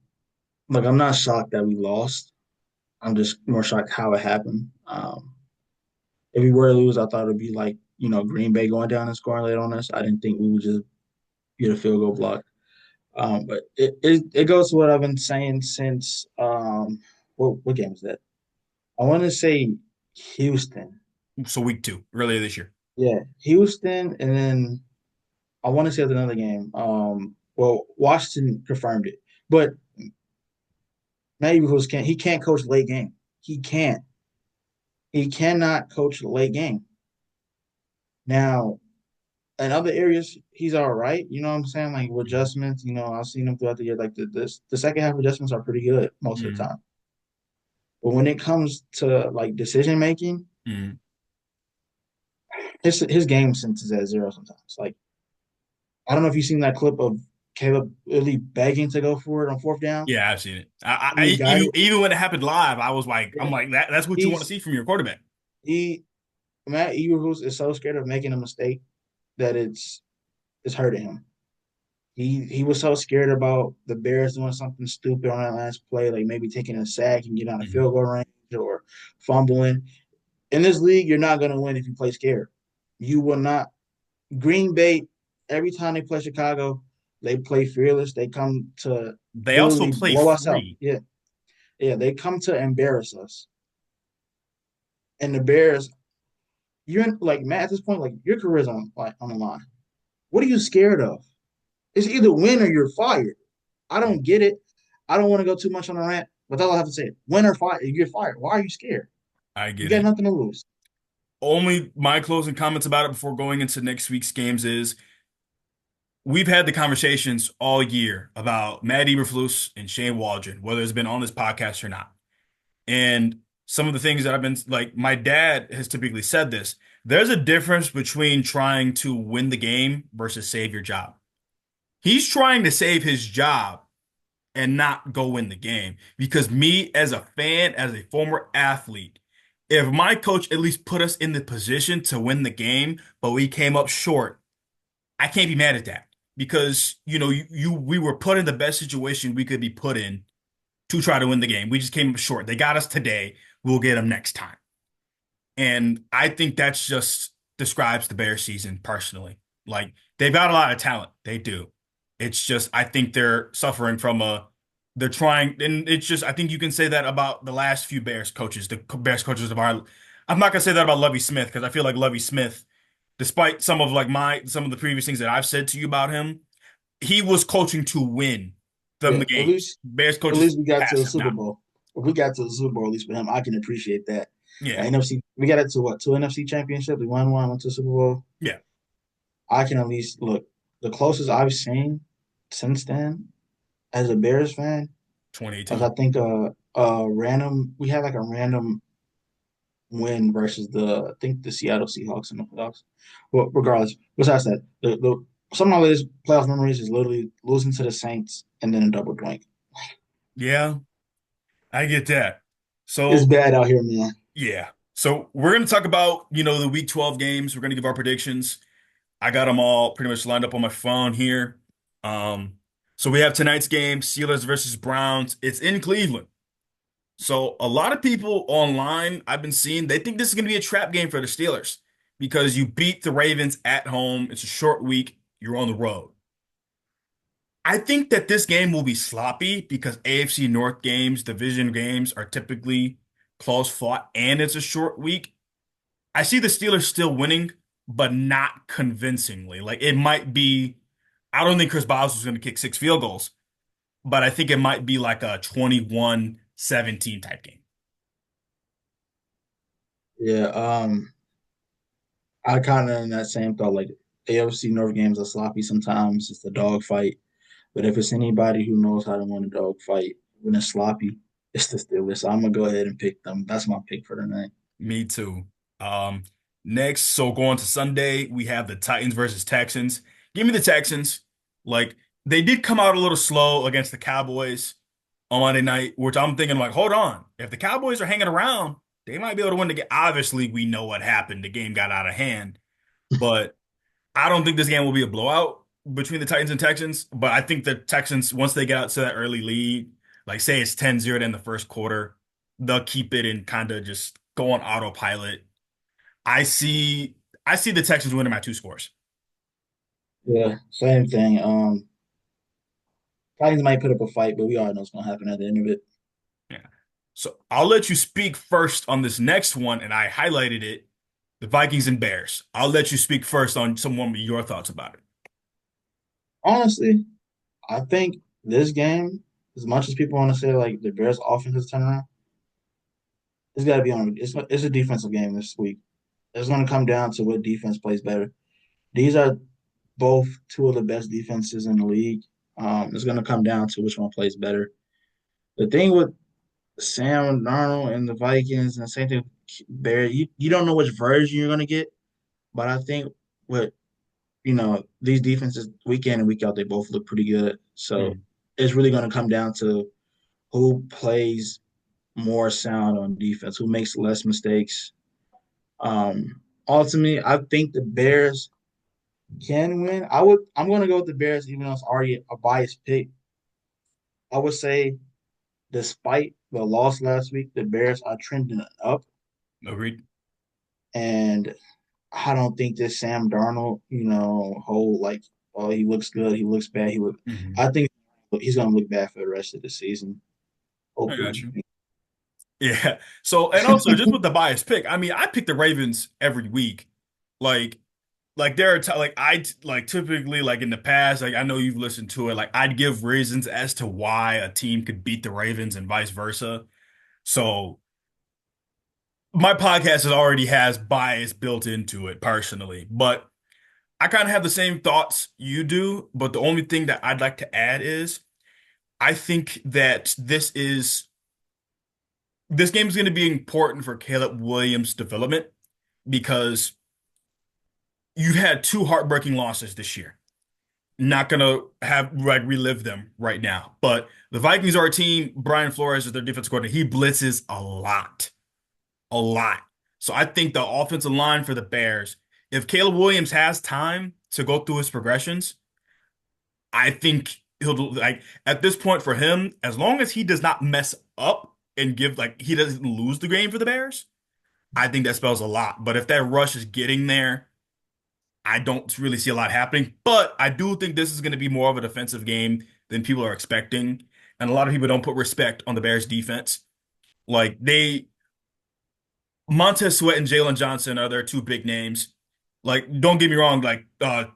Speaker 2: Look, I'm not shocked that we lost. I'm just more shocked how it happened. If we were to lose, I thought it would be like, Green Bay going down and scoring late on us. I didn't think we would just get a field goal block. But it goes to what I've been saying since what game was that? I want to say Houston.
Speaker 1: So week two, earlier this year.
Speaker 2: Yeah, Houston, and then I want to say it was another game. Well, Washington confirmed it, but Matt Eberflus can't coach late game. He can't. He cannot coach late game. Now, in other areas, he's all right. You know what I'm saying? Like with adjustments, I've seen him throughout the year. Like the second half adjustments are pretty good most of the
Speaker 1: Mm,
Speaker 2: time. But when it comes to like decision making,
Speaker 1: mm.
Speaker 2: his game sense is at zero sometimes. Like I don't know if you've seen that clip of Caleb really begging to go for it on fourth down.
Speaker 1: Yeah, I've seen it.
Speaker 2: And he got
Speaker 1: Even
Speaker 2: it.
Speaker 1: even when it happened live, I was like, I'm
Speaker 2: Yeah.
Speaker 1: like that's what you want to
Speaker 2: He's
Speaker 1: see from your quarterback.
Speaker 2: he Matt Eberflus is so scared of making a mistake that it's hurting him. He was so scared about the Bears doing something stupid on that last play, like maybe taking a sack and get out of
Speaker 1: Mhm.
Speaker 2: field goal range or fumbling. In this league, you're not going to win if you play scared. You will not. Green Bay, every time they play Chicago, they play fearless. They come to
Speaker 1: They also
Speaker 2: literally
Speaker 1: play
Speaker 2: blow us out.
Speaker 1: free.
Speaker 2: Yeah, yeah. They come to embarrass us. And the Bears, you're in, like Matt at this point, like your career's on the line. What are you scared of? It's either win or you're fired. I don't get it. I don't want to go too much on a rant, but that's all I have to say. Win or fire, you get fired. Why are you scared?
Speaker 1: I
Speaker 2: You
Speaker 1: get
Speaker 2: got
Speaker 1: it.
Speaker 2: nothing to lose.
Speaker 1: Only my closing comments about it before going into next week's games is we've had the conversations all year about Matt Eberflus and Shane Waldron, whether it's been on this podcast or not. And some of the things that I've been like, my dad has typically said this. There's a difference between trying to win the game versus save your job. He's trying to save his job and not go win the game. Because me, as a fan, as a former athlete, if my coach at least put us in the position to win the game, but we came up short, I can't be mad at that. Because, we were put in the best situation we could be put in to try to win the game. We just came up short. They got us today. We'll get them next time. And I think that's just describes the Bears season personally. Like they've got a lot of talent. They do. It's just I think they're suffering from they're trying and it's just I think you can say that about the last few Bears coaches, the Bears coaches of our I'm not gonna say that about Lovie Smith because I feel like Lovie Smith, despite some of the previous things that I've said to you about him, he was coaching to win them
Speaker 2: Yeah,
Speaker 1: the games. Bears
Speaker 2: at
Speaker 1: coaches
Speaker 2: least we got to the
Speaker 1: past have
Speaker 2: Super
Speaker 1: not.
Speaker 2: Bowl. If we got to the Super Bowl, at least for him, I can appreciate that.
Speaker 1: Yeah.
Speaker 2: NFC, we got it to what? Two NFC championships. We won one, went to the Super Bowl.
Speaker 1: Yeah.
Speaker 2: I can at least look. The closest I've seen since then, as a Bears fan, is
Speaker 1: 2018.
Speaker 2: I think random. We had like a random win versus I think the Seattle Seahawks in the playoffs. Well, regardless, besides that, the some of my latest playoff memories is literally losing to the Saints and then a double doink.
Speaker 1: Yeah. I get that.
Speaker 2: It's
Speaker 1: So,
Speaker 2: bad out here, man.
Speaker 1: yeah. So we're going to talk about, the week 12 games. We're going to give our predictions. I got them all pretty much lined up on my phone here. Um, so we have tonight's game, Steelers versus Browns. It's in Cleveland. So a lot of people online I've been seeing, they think this is going to be a trap game for the Steelers because you beat the Ravens at home. It's a short week. You're on the road. I think that this game will be sloppy because AFC North games, division games are typically close fought and it's a short week. I see the Steelers still winning, but not convincingly. Like it might be, I don't think Chris Boswell's going to kick 6 field goals, but I think it might be like a 21-17 type game.
Speaker 2: Yeah, I kind of in that same thought. Like AFC North games are sloppy sometimes. It's a dog fight. But if it's anybody who knows how to win a dog fight when it's sloppy, it's the Steelers. So I'm gonna go ahead and pick them. That's my pick for tonight.
Speaker 1: Me too. Um, Next, so going to Sunday, we have the Titans versus Texans. Give me the Texans. Like they did come out a little slow against the Cowboys on Monday night, which I'm thinking like, hold on. If the Cowboys are hanging around, they might be able to win the game. Obviously, we know what happened. The game got out of hand, but I don't think this game will be a blowout between the Titans and Texans. But I think the Texans, once they get out to that early lead, like say it's 10-0 in the first quarter, they'll keep it and kind of just go on autopilot. I see I see the Texans winning by two scores.
Speaker 2: Yeah, same thing. Titans might put up a fight, but we all know what's gonna happen at the end of it.
Speaker 1: Yeah. So I'll let you speak first on this next one, and I highlighted it, the Vikings and Bears. I'll let you speak first on some of your thoughts about it.
Speaker 2: Honestly, I think this game, as much as people want to say like the Bears' offense has turned around, it's got to be on. It's a defensive game this week. It's going to come down to what defense plays better. These are both two of the best defenses in the league. It's going to come down to which one plays better. The thing with Sam Darnold and the Vikings, and the same thing with Bears, you don't know which version you're going to get. But I think what these defenses week in and week out, they both look pretty good. So
Speaker 1: Mhm.
Speaker 2: it's really going to come down to who plays more sound on defense, who makes less mistakes. Ultimately, I think the Bears can win. I'm going to go with the Bears, even though it's already a biased pick. I would say, despite the loss last week, the Bears are trending up,
Speaker 1: Agreed.
Speaker 2: and I don't think this Sam Darnold, whole like, oh, he looks good, he looks bad, he look.
Speaker 1: Hmm.
Speaker 2: I think he's going to look bad for the rest of the season.
Speaker 1: I got
Speaker 2: Hopefully,
Speaker 1: you. Yeah. So, and also just with the bias pick, I mean, I pick the Ravens every week. Like, like there are like like typically like in the past, like I know you've listened to it. Like I'd give reasons as to why a team could beat the Ravens and vice versa. So my podcast already has bias built into it personally, but I kind of have the same thoughts you do. But the only thing that I'd like to add is I think that this game is going to be important for Caleb Williams' development because you've had two heartbreaking losses this year. Not gonna have like relive them right now, but the Vikings are a team. Brian Flores is their defensive coordinator. He blitzes a lot, a lot. So I think the offensive line for the Bears, if Caleb Williams has time to go through his progressions, I think he'll do like at this point for him, as long as he does not mess up and give like he doesn't lose the game for the Bears, I think that spells a lot. But if that rush is getting there, I don't really see a lot happening. But I do think this is going to be more of a defensive game than people are expecting. And a lot of people don't put respect on the Bears defense. Like Montez Sweat and Jalen Johnson are their two big names. Like, don't get me wrong, like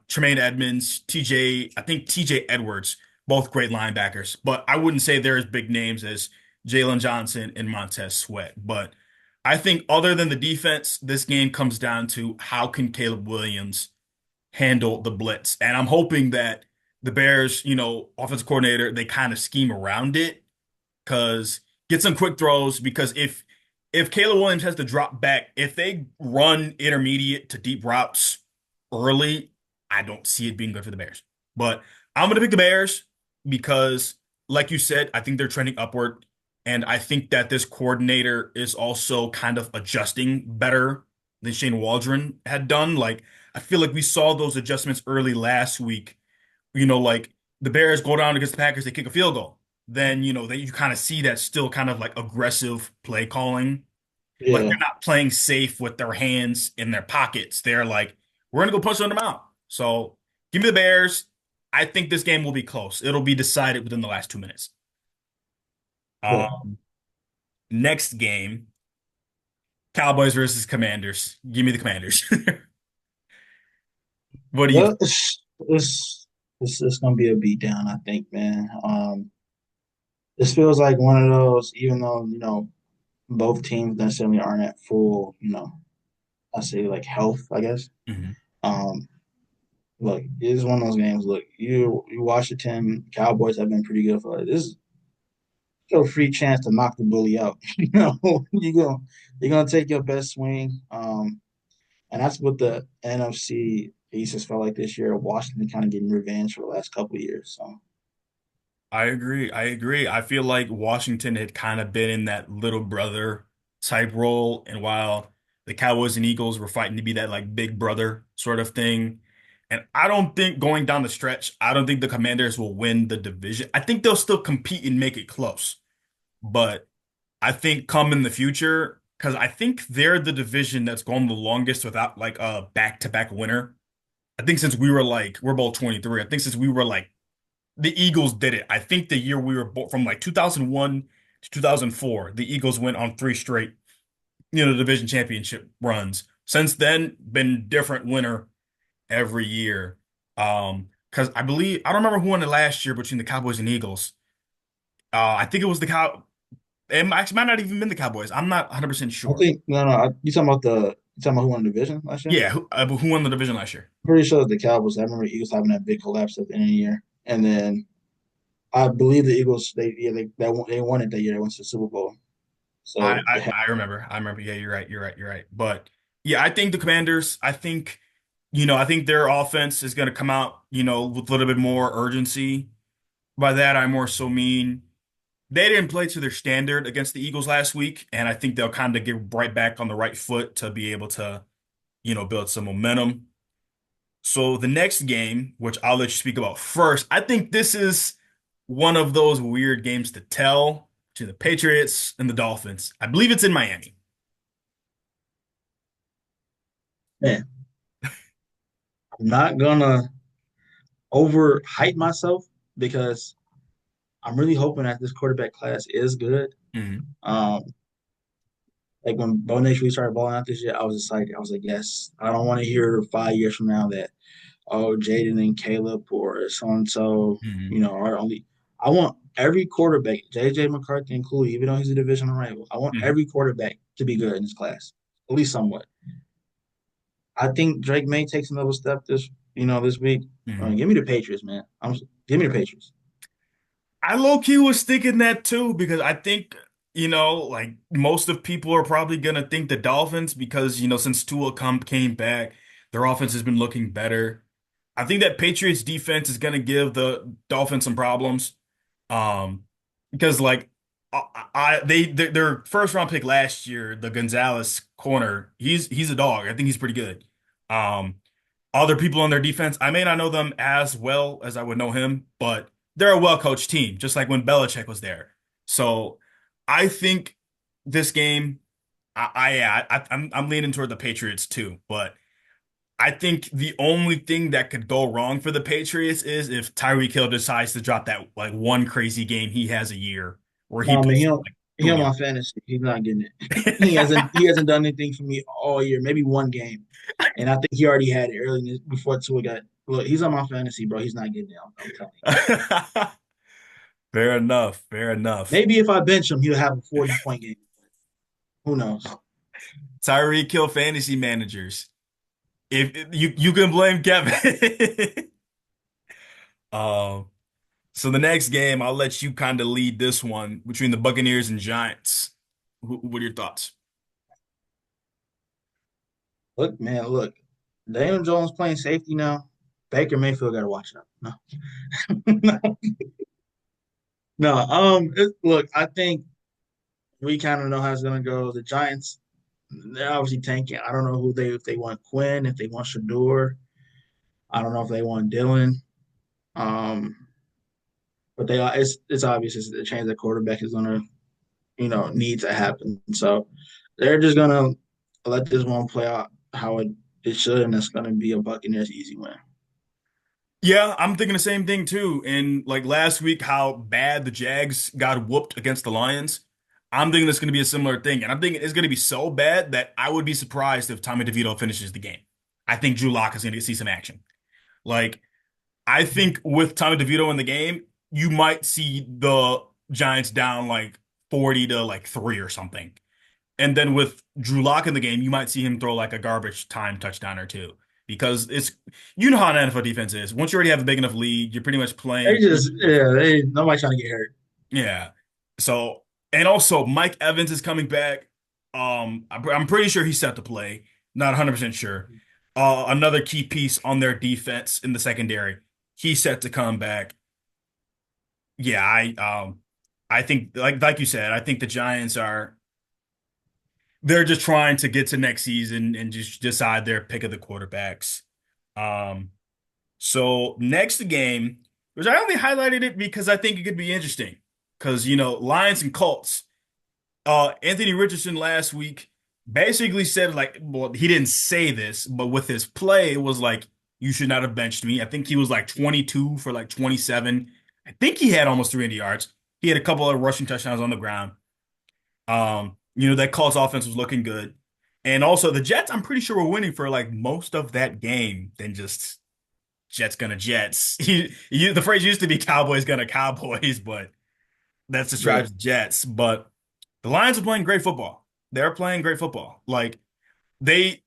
Speaker 1: Tremaine Edmonds, I think TJ Edwards, both great linebackers. But I wouldn't say they're as big names as Jalen Johnson and Montez Sweat. But I think other than the defense, this game comes down to how can Caleb Williams handle the blitz. And I'm hoping that the Bears, offensive coordinator, they kind of scheme around it because get some quick throws because if Caleb Williams has to drop back, if they run intermediate to deep routes early, I don't see it being good for the Bears. But I'm gonna pick the Bears because, like you said, I think they're trending upward. And I think that this coordinator is also kind of adjusting better than Shane Waldron had done. Like, I feel like we saw those adjustments early last week. Like the Bears go down against the Packers, they kick a field goal. Then, you kind of see that still kind of like aggressive play calling. Like
Speaker 2: yeah.
Speaker 1: they're not playing safe with their hands in their pockets. They're like, we're gonna go punch them out. So give me the Bears. I think this game will be close. It'll be decided within the last 2 minutes.
Speaker 2: Yeah.
Speaker 1: Um, Next game, Cowboys versus Commanders. Give me the Commanders. What do you
Speaker 2: Well,
Speaker 1: think?
Speaker 2: it's gonna be a beatdown, I think, man. This feels like one of those, even though both teams necessarily aren't at full, I say like health, I guess.
Speaker 1: Mhm.
Speaker 2: Um, Look, it's one of those games. Look, you Washington Cowboys have been pretty good for like this. Is a free chance to knock the bully out. You're gonna take your best swing. And that's what the NFC. he just felt like this year Washington kind of getting revenge for the last couple of years. So
Speaker 1: I agree. I agree. I feel like Washington had kind of been in that little brother type role, and while the Cowboys and Eagles were fighting to be that like big brother sort of thing. And I don't think going down the stretch, I don't think the Commanders will win the division. I think they'll still compete and make it close. But I think come in the future, because I think they're the division that's gone the longest without like a back-to-back winner. I think since we were like, we're both 23. I think since we were like the Eagles did it. I think the year we were from like 2001 to 2004, the Eagles went on three straight, division championship runs. Since then, been different winner every year. Because I don't remember who won it last year between the Cowboys and Eagles. I think it was the Cow. It actually might not even been the Cowboys. I'm not 100%
Speaker 2: I
Speaker 1: sure.
Speaker 2: think no, no. You talking about who won the division last year?
Speaker 1: Yeah, who won the division last year?
Speaker 2: Pretty sure the Cowboys. I remember Eagles having that big collapse at the end of the year, and then I believe the Eagles. They won it that year. They went to the Super Bowl.
Speaker 1: I,
Speaker 2: So
Speaker 1: I
Speaker 2: they had,
Speaker 1: I remember. I remember. Yeah, you're right. You're right. You're right. But yeah, I think the Commanders, I think their offense is going to come out, with a little bit more urgency. By that, I more so mean they didn't play to their standard against the Eagles last week, and I think they'll kind of get right back on the right foot to be able to, build some momentum. So the next game, which I'll let you speak about first, I think this is one of those weird games to tell to the Patriots and the Dolphins. I believe it's in Miami.
Speaker 2: man, I'm not gonna overhype myself because I'm really hoping that this quarterback class is good.
Speaker 1: Mhm.
Speaker 2: Um, like when Bo Nix really started balling out this year, I was excited. I was like, yes, I don't want to hear 5 years from now that Jaden and Caleb or so and so,
Speaker 1: Mhm.
Speaker 2: are only. I want every quarterback, JJ McCarthy included, even though he's a divisional rival. I want
Speaker 1: Mhm.
Speaker 2: every quarterback to be good in this class, at least somewhat. I think Drake may take another step this week.
Speaker 1: Mhm.
Speaker 2: Give me the Patriots, man. Give me the Patriots.
Speaker 1: I low key was thinking that too because I think, like most of people are probably gonna think the Dolphins because, since Tua came back, their offense has been looking better. I think that Patriots defense is gonna give the Dolphins some problems. Um, because like their first round pick last year, the Gonzalez corner, he's a dog. I think he's pretty good. Um, Other people on their defense, I may not know them as well as I would know him, but they're a well-coached team, just like when Belichick was there. So I think this game, yeah, I'm leaning toward the Patriots too, but I think the only thing that could go wrong for the Patriots is if Tyreek Hill decides to drop that like one crazy game he has a year where he
Speaker 2: No, man,
Speaker 1: puts up like
Speaker 2: he on
Speaker 1: 20.
Speaker 2: my fantasy. He's not getting it. He hasn't done anything for me all year. Maybe one game, and I think he already had it early before Tua got. Look, he's on my fantasy, bro. He's not getting it. I'm telling you.
Speaker 1: Fair enough. Fair enough.
Speaker 2: Maybe if I bench him, he'll have a 40-point game. Who knows?
Speaker 1: Tyreek Hill fantasy managers. If you can blame Kevin. Um, so the next game, I'll let you kind of lead this one between the Buccaneers and Giants. What are your thoughts?
Speaker 2: Look, man, look. Daniel Jones playing safety now. Baker Mayfield got to watch out. No, no. Look, I think we kind of know how it's gonna go. The Giants, they're obviously tanking. I don't know if they want Quinn, if they want Shador. I don't know if they want Dylan. Um, but it's obvious it's the change at quarterback is gonna need to happen. So they're just gonna let this one play out how it should, and it's gonna be a Buccaneers easy win.
Speaker 1: Yeah, I'm thinking the same thing too. And like last week, how bad the Jags got whooped against the Lions. I'm thinking it's going to be a similar thing. And I'm thinking it's going to be so bad that I would be surprised if Tommy DeVito finishes the game. I think Drew Lock is going to see some action. Like, I think with Tommy DeVito in the game, you might see the Giants down like 40 to like 3 or something. And then with Drew Lock in the game, you might see him throw like a garbage time touchdown or two. Because how an NFL defense is. Once you already have a big enough lead, you're pretty much
Speaker 2: They
Speaker 1: playing.
Speaker 2: just they nobody trying to get hurt.
Speaker 1: Yeah. So, and also Mike Evans is coming back. I'm pretty sure he's set to play. Not 100% sure. Another key piece on their defense in the secondary. He's set to come back. Yeah, I think like you said, I think the Giants are they're just trying to get to next season and just decide their pick of the quarterbacks. Um, so next game, which I only highlighted it because I think it could be interesting. Because Lions and Colts. Anthony Richardson last week basically said like, well, he didn't say this, but with his play, it was like, you should not have benched me. I think he was like 22 for like 27. I think he had almost 300 yards. He had a couple of rushing touchdowns on the ground. That Colts offense was looking good. And also the Jets, I'm pretty sure were winning for like most of that game than just Jets gonna Jets. The phrase used to be Cowboys gonna Cowboys, but that's
Speaker 2: Yeah,
Speaker 1: describes Jets. But the Lions are playing great football. They're playing great football. Like they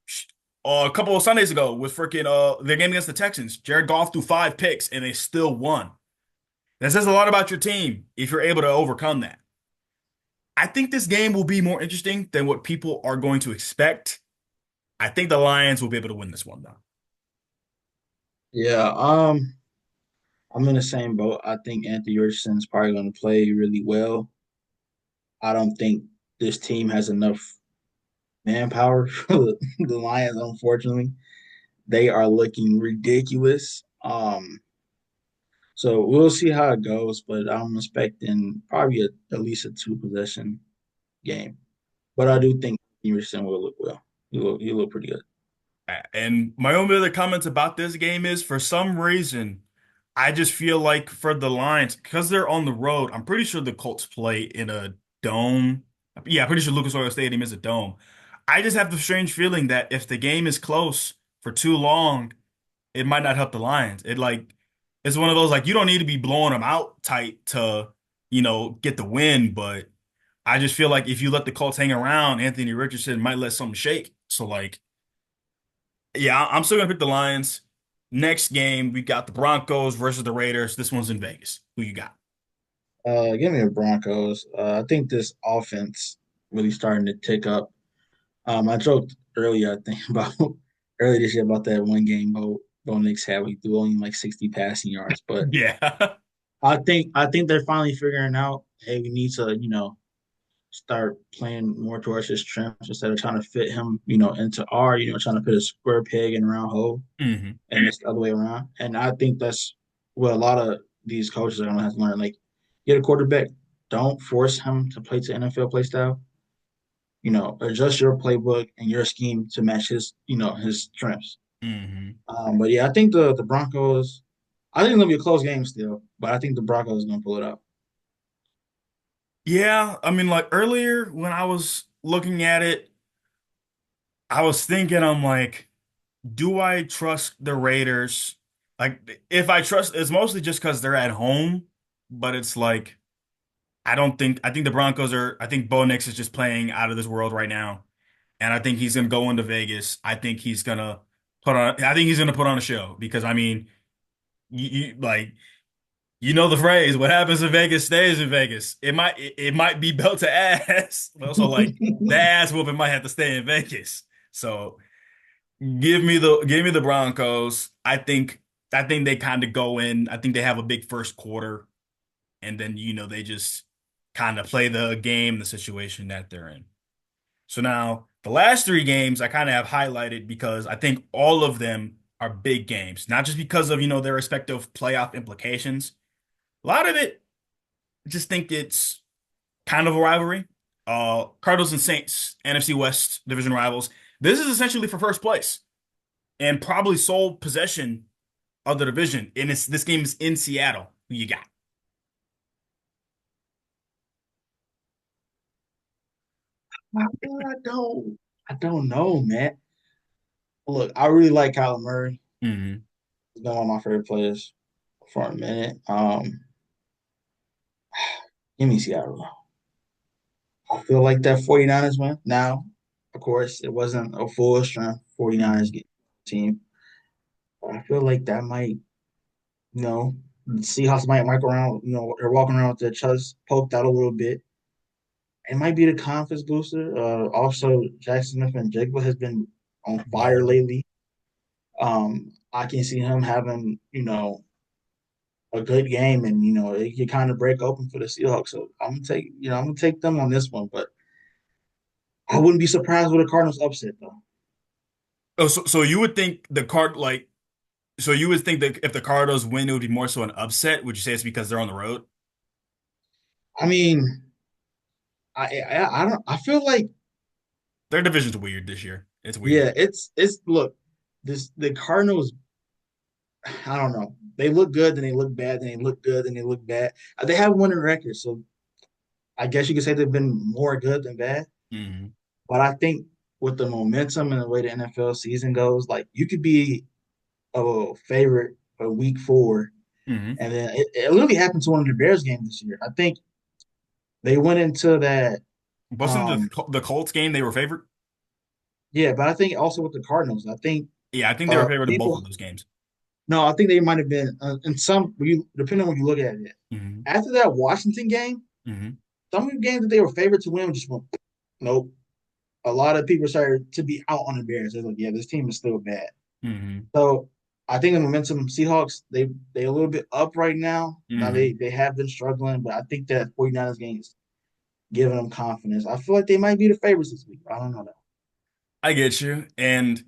Speaker 1: a couple of Sundays ago with freaking their game against the Texans, Jared Goff threw 5 picks and they still won. That says a lot about your team if you're able to overcome that. I think this game will be more interesting than what people are going to expect. I think the Lions will be able to win this one though.
Speaker 2: yeah. I'm in the same boat. I think Anthony Richardson's probably going to play really well. I don't think this team has enough manpower for the Lions. Unfortunately, they are looking ridiculous. So we'll see how it goes, but I'm expecting probably at least a two possession game. But I do think Richardson will look well. He look pretty good.
Speaker 1: And my only other comments about this game is for some reason, I just feel like for the Lions, because they're on the road, I'm pretty sure the Colts play in a dome. Yeah, I'm pretty sure Lucas Oil Stadium is a dome. I just have the strange feeling that if the game is close for too long, it might not help the Lions. It's one of those like you don't need to be blowing them out tight to, get the win, but I just feel like if you let the Colts hang around, Anthony Richardson might let something shake. So like yeah, I'm still gonna pick the Lions. Next game, we got the Broncos versus the Raiders. This one's in Vegas. Who you got?
Speaker 2: Give me the Broncos. I think this offense really starting to tick up. I joked earlier, I think about earlier this year about that one game Bo Nix had. We threw only like 60 passing yards, but
Speaker 1: Yeah.
Speaker 2: I think they're finally figuring out. Hey, we need to start playing more towards his strengths instead of trying to fit him into trying to put a square peg in a round hole,
Speaker 1: hmm
Speaker 2: and it's the other way around. And I think that's what a lot of these coaches are gonna have to learn. Like, get a quarterback. Don't force him to play to NFL play style. Adjust your playbook and your scheme to match his strengths.
Speaker 1: hmm
Speaker 2: But yeah, I think the Broncos. I think it'll be a close game still, but I think the Broncos are gonna pull it out.
Speaker 1: Yeah, I mean, like earlier when I was looking at it, I was thinking, I'm like, do I trust the Raiders? Like, if I trust, it's mostly just because they're at home, but it's like, I think the Broncos are, I think Bo Nix is just playing out of this world right now. And I think he's gonna go into Vegas. I think he's gonna put on a show because I mean, like the phrase, "What happens in Vegas stays in Vegas." It might be belt to ass, but also like the ass whooping might have to stay in Vegas. So give me the Broncos. I think they kind of go in. I think they have a big first quarter, and then they just kind of play the game, the situation that they're in. So now the last 3 games I kind of have highlighted because I think all of them are big games, not just because of, their respective playoff implications. A lot of it, I just think it's kind of a rivalry. Cardinals and Saints, NFC West division rivals. This is essentially for first place and probably sole possession of the division. And this game is in Seattle. Who you got?
Speaker 2: I don't know, man. Look, I really like Kyler Murray.
Speaker 1: hmm
Speaker 2: He's been one of my favorite players for a minute. Give me Seattle. I feel like that 49ers win. Now, of course, it wasn't a full strength 49ers
Speaker 1: hmm
Speaker 2: team. But I feel like that might, the Seahawks might walk around, they're walking around with their chest poked out a little bit. It might be the confidence booster. Also, Jackson Smith and Jigba has been on fire
Speaker 1: Balling.
Speaker 2: lately. I can see him having, a good game, and it could kind of break open for the Seahawks. So I'm gonna take them on this one, but I wouldn't be surprised with a Cardinals upset though.
Speaker 1: Oh, so you would think the card like so you would think that if the Cardinals win, it would be more so an upset. Would you say it's because they're on the road?
Speaker 2: I mean, I don't I feel like
Speaker 1: Their division's weird this year. It's weird.
Speaker 2: yeah, it's look, this the Cardinals. I don't know. They look good, then they look bad, then they look good, then they look bad. They have winning records, so I guess you could say they've been more good than bad.
Speaker 1: Hmm.
Speaker 2: But I think with the momentum and the way the NFL season goes, like you could be a favorite for week 4,
Speaker 1: Hmm.
Speaker 2: and then it literally happened to one of the Bears games this year. I think they went into that.
Speaker 1: Wasn't
Speaker 2: Um,
Speaker 1: the Colts game they were favored?
Speaker 2: yeah, but I think also with the Cardinals, I think
Speaker 1: Yeah, I think they were favored in both
Speaker 2: people.
Speaker 1: of those games.
Speaker 2: No, I think they might have been in some. Depending on when you look at it.
Speaker 1: Hmm.
Speaker 2: After that Washington game,
Speaker 1: Hmm.
Speaker 2: some of the games that they were favored to win just went nope. A lot of people started to be out on the Bears. They're like, yeah, this team is still bad.
Speaker 1: Hmm.
Speaker 2: So I think the momentum Seahawks, they a little bit up right now. Now
Speaker 1: Hmm.
Speaker 2: they have been struggling, but I think that 49ers game is giving them confidence. I feel like they might be the favorites this week. I don't know though.
Speaker 1: I get you. And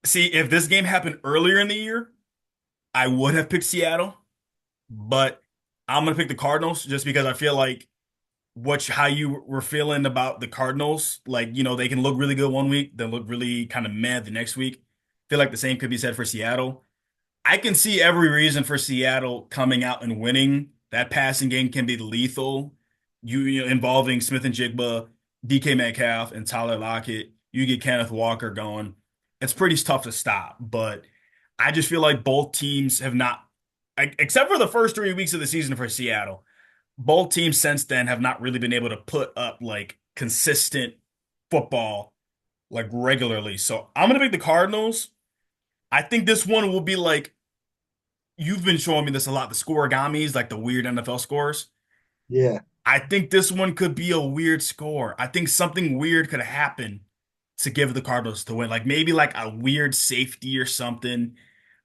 Speaker 1: see, if this game happened earlier in the year, I would have picked Seattle, but I'm gonna pick the Cardinals just because I feel like how you were feeling about the Cardinals. Like, they can look really good one week, then look really kind of mad the next week. Feel like the same could be said for Seattle. I can see every reason for Seattle coming out and winning. That passing game can be lethal. Involving Smith and Jigba, DK Metcalf, and Tyler Lockett. You get Kenneth Walker going. It's pretty tough to stop, but I just feel like both teams have not, except for the first 3 weeks of the season for Seattle, both teams since then have not really been able to put up like consistent football like regularly. So I'm gonna pick the Cardinals. I think this one will be like you've been showing me this a lot, the scoregamis, like the weird NFL scores.
Speaker 2: Yeah.
Speaker 1: I think this one could be a weird score. I think something weird could happen to give the Cardinals to win. Like maybe like a weird safety or something.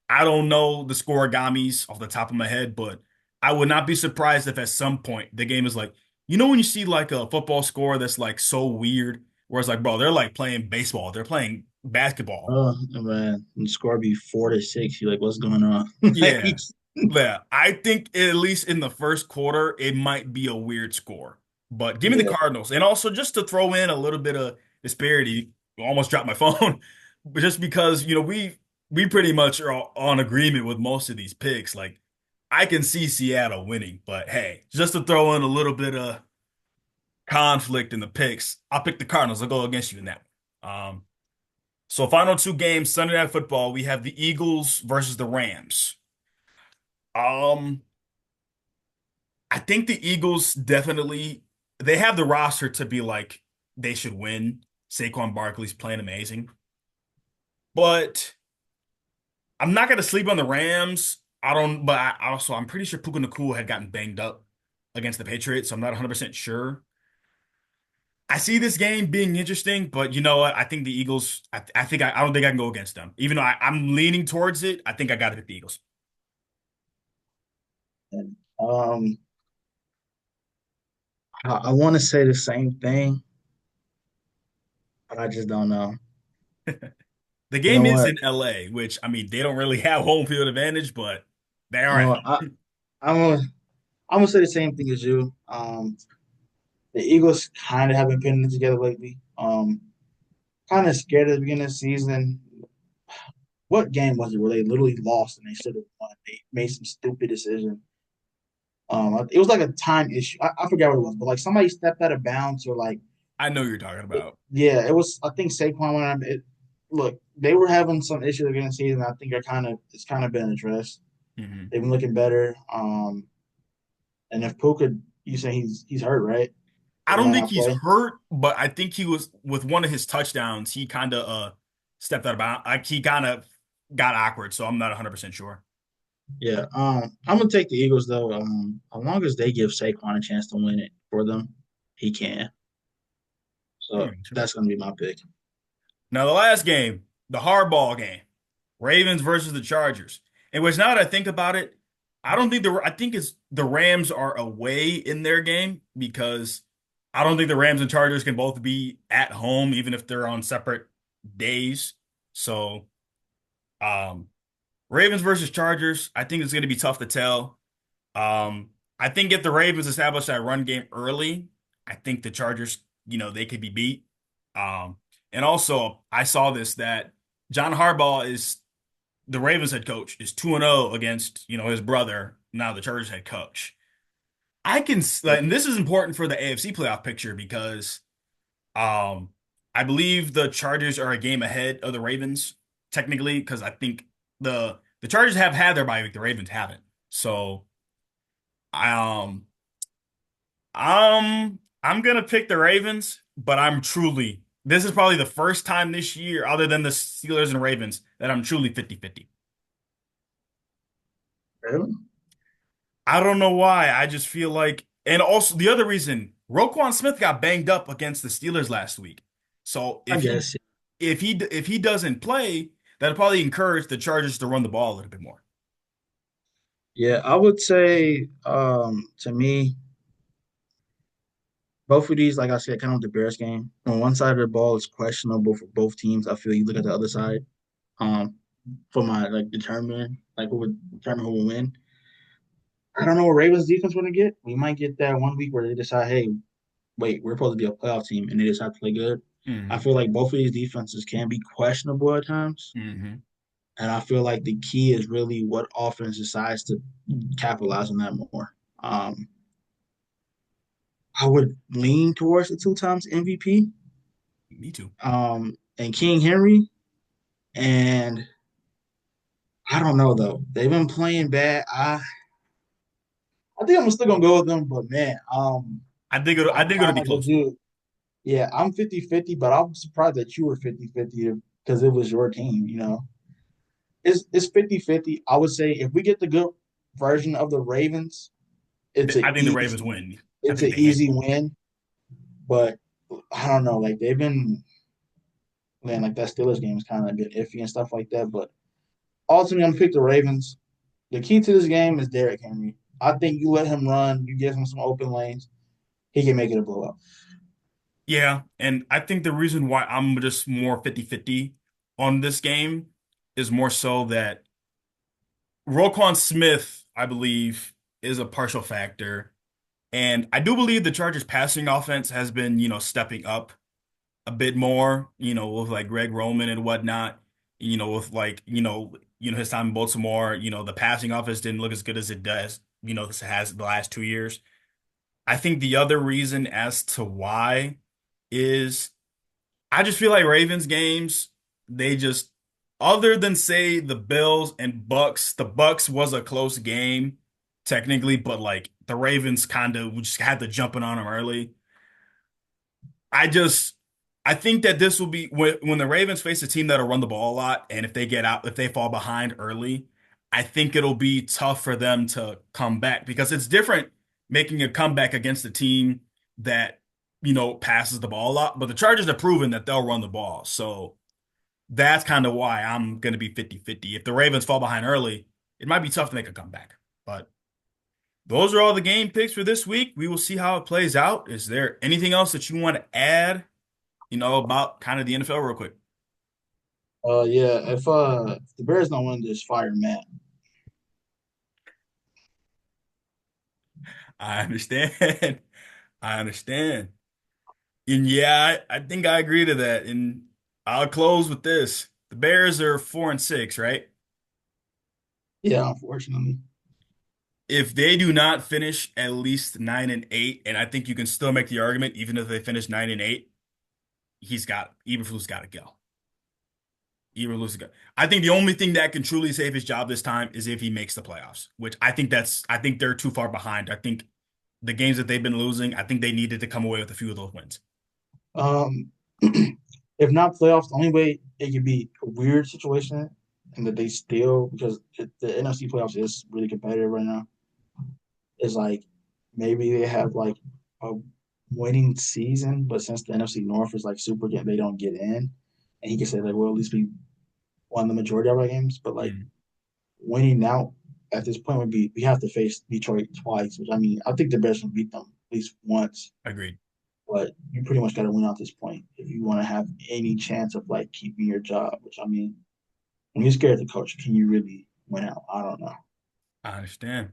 Speaker 1: I don't know the scoregamis off the top of my head, but I would not be surprised if at some point the game is like, when you see like a football score that's like so weird, where it's like, bro, they're like playing baseball, they're playing basketball.
Speaker 2: Oh man, the score be 4-6. You're like, what's going on? Like,
Speaker 1: Yeah. Yeah. I think at least in the first quarter, it might be a weird score. But give me the
Speaker 2: yeah.
Speaker 1: Cardinals. And also just to throw in a little bit of disparity, almost dropped my phone. But just because, we pretty much are all on agreement with most of these picks. Like I can see Seattle winning, but hey, just to throw in a little bit of conflict in the picks, I'll pick the Cardinals. I'll go against you in that one. So final two games, Sunday Night Football, we have the Eagles versus the Rams. Um, I think the Eagles definitely they have the roster to be like they should win. Saquon Barkley's playing amazing. But I'm not gonna sleep on the Rams. I don't, but I'm pretty sure Puka Nacua had gotten banged up against the Patriots, so I'm not 100% sure. I see this game being interesting, but you know what? I think the Eagles, I think I don't think I can go against them. Even though I'm leaning towards it, I think I gotta pick the Eagles.
Speaker 2: And, I want to say the same thing, but I just don't know.
Speaker 1: The
Speaker 2: You know
Speaker 1: game is
Speaker 2: what?
Speaker 1: in LA, which I mean they don't really have home field advantage, but they are
Speaker 2: You know
Speaker 1: at
Speaker 2: what?
Speaker 1: home.
Speaker 2: I'm gonna I'm gonna say the same thing as you. The Eagles kind of haven't been together lately. Kind of scared at the beginning of the season. What game was it where they literally lost and they should have won? They made some stupid decision. It was like a time issue. I forgot what it was, but like somebody stepped out of bounds or like,
Speaker 1: I know you're talking about.
Speaker 2: yeah, it was. I think Saquon went. Look, they were having some issues against the season. I think it's kind of been addressed.
Speaker 1: Hmm.
Speaker 2: They've been looking better. And if Puka, you say he's hurt, right?
Speaker 1: I
Speaker 2: He
Speaker 1: don't
Speaker 2: might
Speaker 1: think
Speaker 2: not
Speaker 1: he's
Speaker 2: play.
Speaker 1: hurt, but I think he was with one of his touchdowns. He kind of stepped out of bounds. Like he kind of got awkward, so I'm not 100% sure.
Speaker 2: Yeah. I'm gonna take the Eagles though. As long as they give Saquon a chance to win it for them, he can.
Speaker 1: I
Speaker 2: So
Speaker 1: got you.
Speaker 2: that's gonna be my pick.
Speaker 1: Now the last game, the hardball game. Ravens versus the Chargers. In which now that I think about it, I think it's the Rams are away in their game because I don't think the Rams and Chargers can both be at home, even if they're on separate days. So, um, Ravens versus Chargers, I think it's going to be tough to tell. Um, I think if the Ravens establish that run game early, I think the Chargers, they could be beat. Um, and also, I saw this that John Harbaugh is the Ravens head coach is 2-0 against, his brother, now the Chargers head coach. And this is important for the AFC playoff picture because um I believe the Chargers are a game ahead of the Ravens technically because I think the Chargers have had their bye week, the Ravens haven't. So um I'm gonna pick the Ravens, but this is probably the first time this year, other than the Steelers and Ravens, that I'm truly 50-50.
Speaker 2: Really?
Speaker 1: I don't know why. I just feel like, and also the other reason, Roquan Smith got banged up against the Steelers last week. So
Speaker 2: I guess.
Speaker 1: if he doesn't play, that'll probably encourage the Chargers to run the ball a little bit more.
Speaker 2: Yeah, I would say to me, both of these, like I said, kind of with the Bears game. On one side of the ball is questionable for both teams. I feel you look at the other side, um, for my like determining like who would determine who will win. I don't know what Ravens defense we're gonna get. We might get that one week where they decide, hey, wait, we're supposed to be a playoff team, and they decide to play good. I
Speaker 1: Hmm.
Speaker 2: feel like both of these defenses can be questionable at times,
Speaker 1: Hmm.
Speaker 2: and I feel like the key is really what offense decides to capitalize on that more. Um, I would lean towards the two times MVP,
Speaker 1: Me too.
Speaker 2: and King Henry, and I don't know though. They've been playing bad. I think I'm still gonna go with them, but man,
Speaker 1: I
Speaker 2: I'm
Speaker 1: think it'll
Speaker 2: kind
Speaker 1: be
Speaker 2: of like with
Speaker 1: close.
Speaker 2: you. Yeah, I'm 50-50, but I'm surprised that you were 50-50 because it was your team. It's 50-50. I would say if we get the good version of the Ravens, it's a
Speaker 1: I think the Ravens
Speaker 2: easy
Speaker 1: win. I
Speaker 2: it's
Speaker 1: think
Speaker 2: an
Speaker 1: they
Speaker 2: easy
Speaker 1: handle them.
Speaker 2: win. But I don't know, like they've been man, like that Steelers game is kind of been iffy and stuff like that. But ultimately, I'm gonna pick the Ravens. The key to this game is Derrick Henry. I think you let him run, you give him some open lanes, he can make it a blowout.
Speaker 1: Yeah, and I think the reason why I'm just more 50-50 on this game is more so that Roquan Smith, I believe, is a partial factor. And I do believe the Chargers passing offense has been, stepping up a bit more, with like Greg Roman and whatnot, with like, his time in Baltimore, the passing offense didn't look as good as it does, this has the last 2 years. I think the other reason as to why is I just feel like Ravens games, they just, other than say the Bills and Bucks, the Bucks was a close game technically, but like the Ravens kind of just had to jumping on them early. I just, I think that this will be when the Ravens face a team that'll run the ball a lot, and if they fall behind early, I think it'll be tough for them to come back because it's different making a comeback against a team that, passes the ball a lot. But the Chargers have proven that they'll run the ball. So that's kind of why I'm going to be 50-50. If the Ravens fall behind early, it might be tough to make a comeback. But those are all the game picks for this week. We will see how it plays out. Is there anything else that you want to add, about kind of the NFL real quick?
Speaker 2: Yeah, if the Bears don't win, just fire Matt.
Speaker 1: I understand. I understand. And yeah, I think I agree to that. And I'll close with this. The Bears are 4-6, right?
Speaker 2: Yeah, unfortunately.
Speaker 1: If they do not finish at least 9-8, and I think you can still make the argument, even if they finish 9-8, Eberflus got to go. Eberflus got. I think the only thing that can truly save his job this time is if he makes the playoffs, which I think they're too far behind. I think the games that they've been losing, I think they needed to come away with a few of those wins.
Speaker 2: Um, if not playoffs, the only way it could be a weird situation and that they still because the NFC playoffs is really competitive right now. Is like maybe they have like a winning season, but since the NFC North is like super, they don't get in, and he can say like, well, at least we won the majority of our games, but like
Speaker 1: Mm,
Speaker 2: winning out at this point would be we have to face Detroit twice, which I mean I think the Bears will beat them at least once,
Speaker 1: agreed.
Speaker 2: but you pretty much got to win out this point if you want to have any chance of like keeping your job. Which I mean, when you're scared of the coach, can you really win out? I don't know.
Speaker 1: I understand.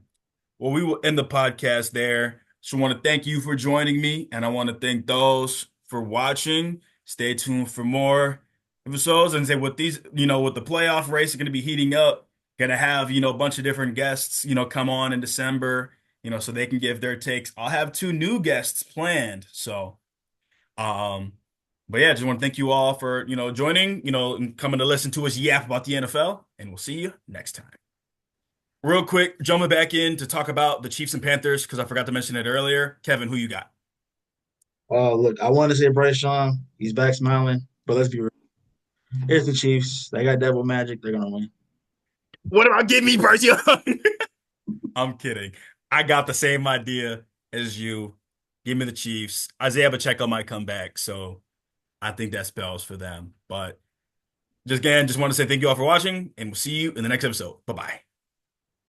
Speaker 1: Well, we will end the podcast there. So I want to thank you for joining me, and I want to thank those for watching. Stay tuned for more episodes. And say with these, with the playoff race going to be heating up, gonna have, a bunch of different guests, come on in December, so they can give their takes. I'll have two new guests planned. So, um, but yeah, just want to thank you all for, joining, and coming to listen to us yap about the NFL, and we'll see you next time. Real quick, jumping back in to talk about the Chiefs and Panthers because I forgot to mention it earlier. Kevin, who you got?
Speaker 2: Oh, look, I want to say Bryce Young. He's back smiling, but let's be real. It's the Chiefs. They got devil magic. They're gonna win.
Speaker 1: What about give me Bryce Young? I'm kidding. I got the same idea as you. Give me the Chiefs. Isaiah Pacheco might come back, so I think that spells for them. But just again, just want to say thank you all for watching, and we'll see you in the next episode. Bye bye.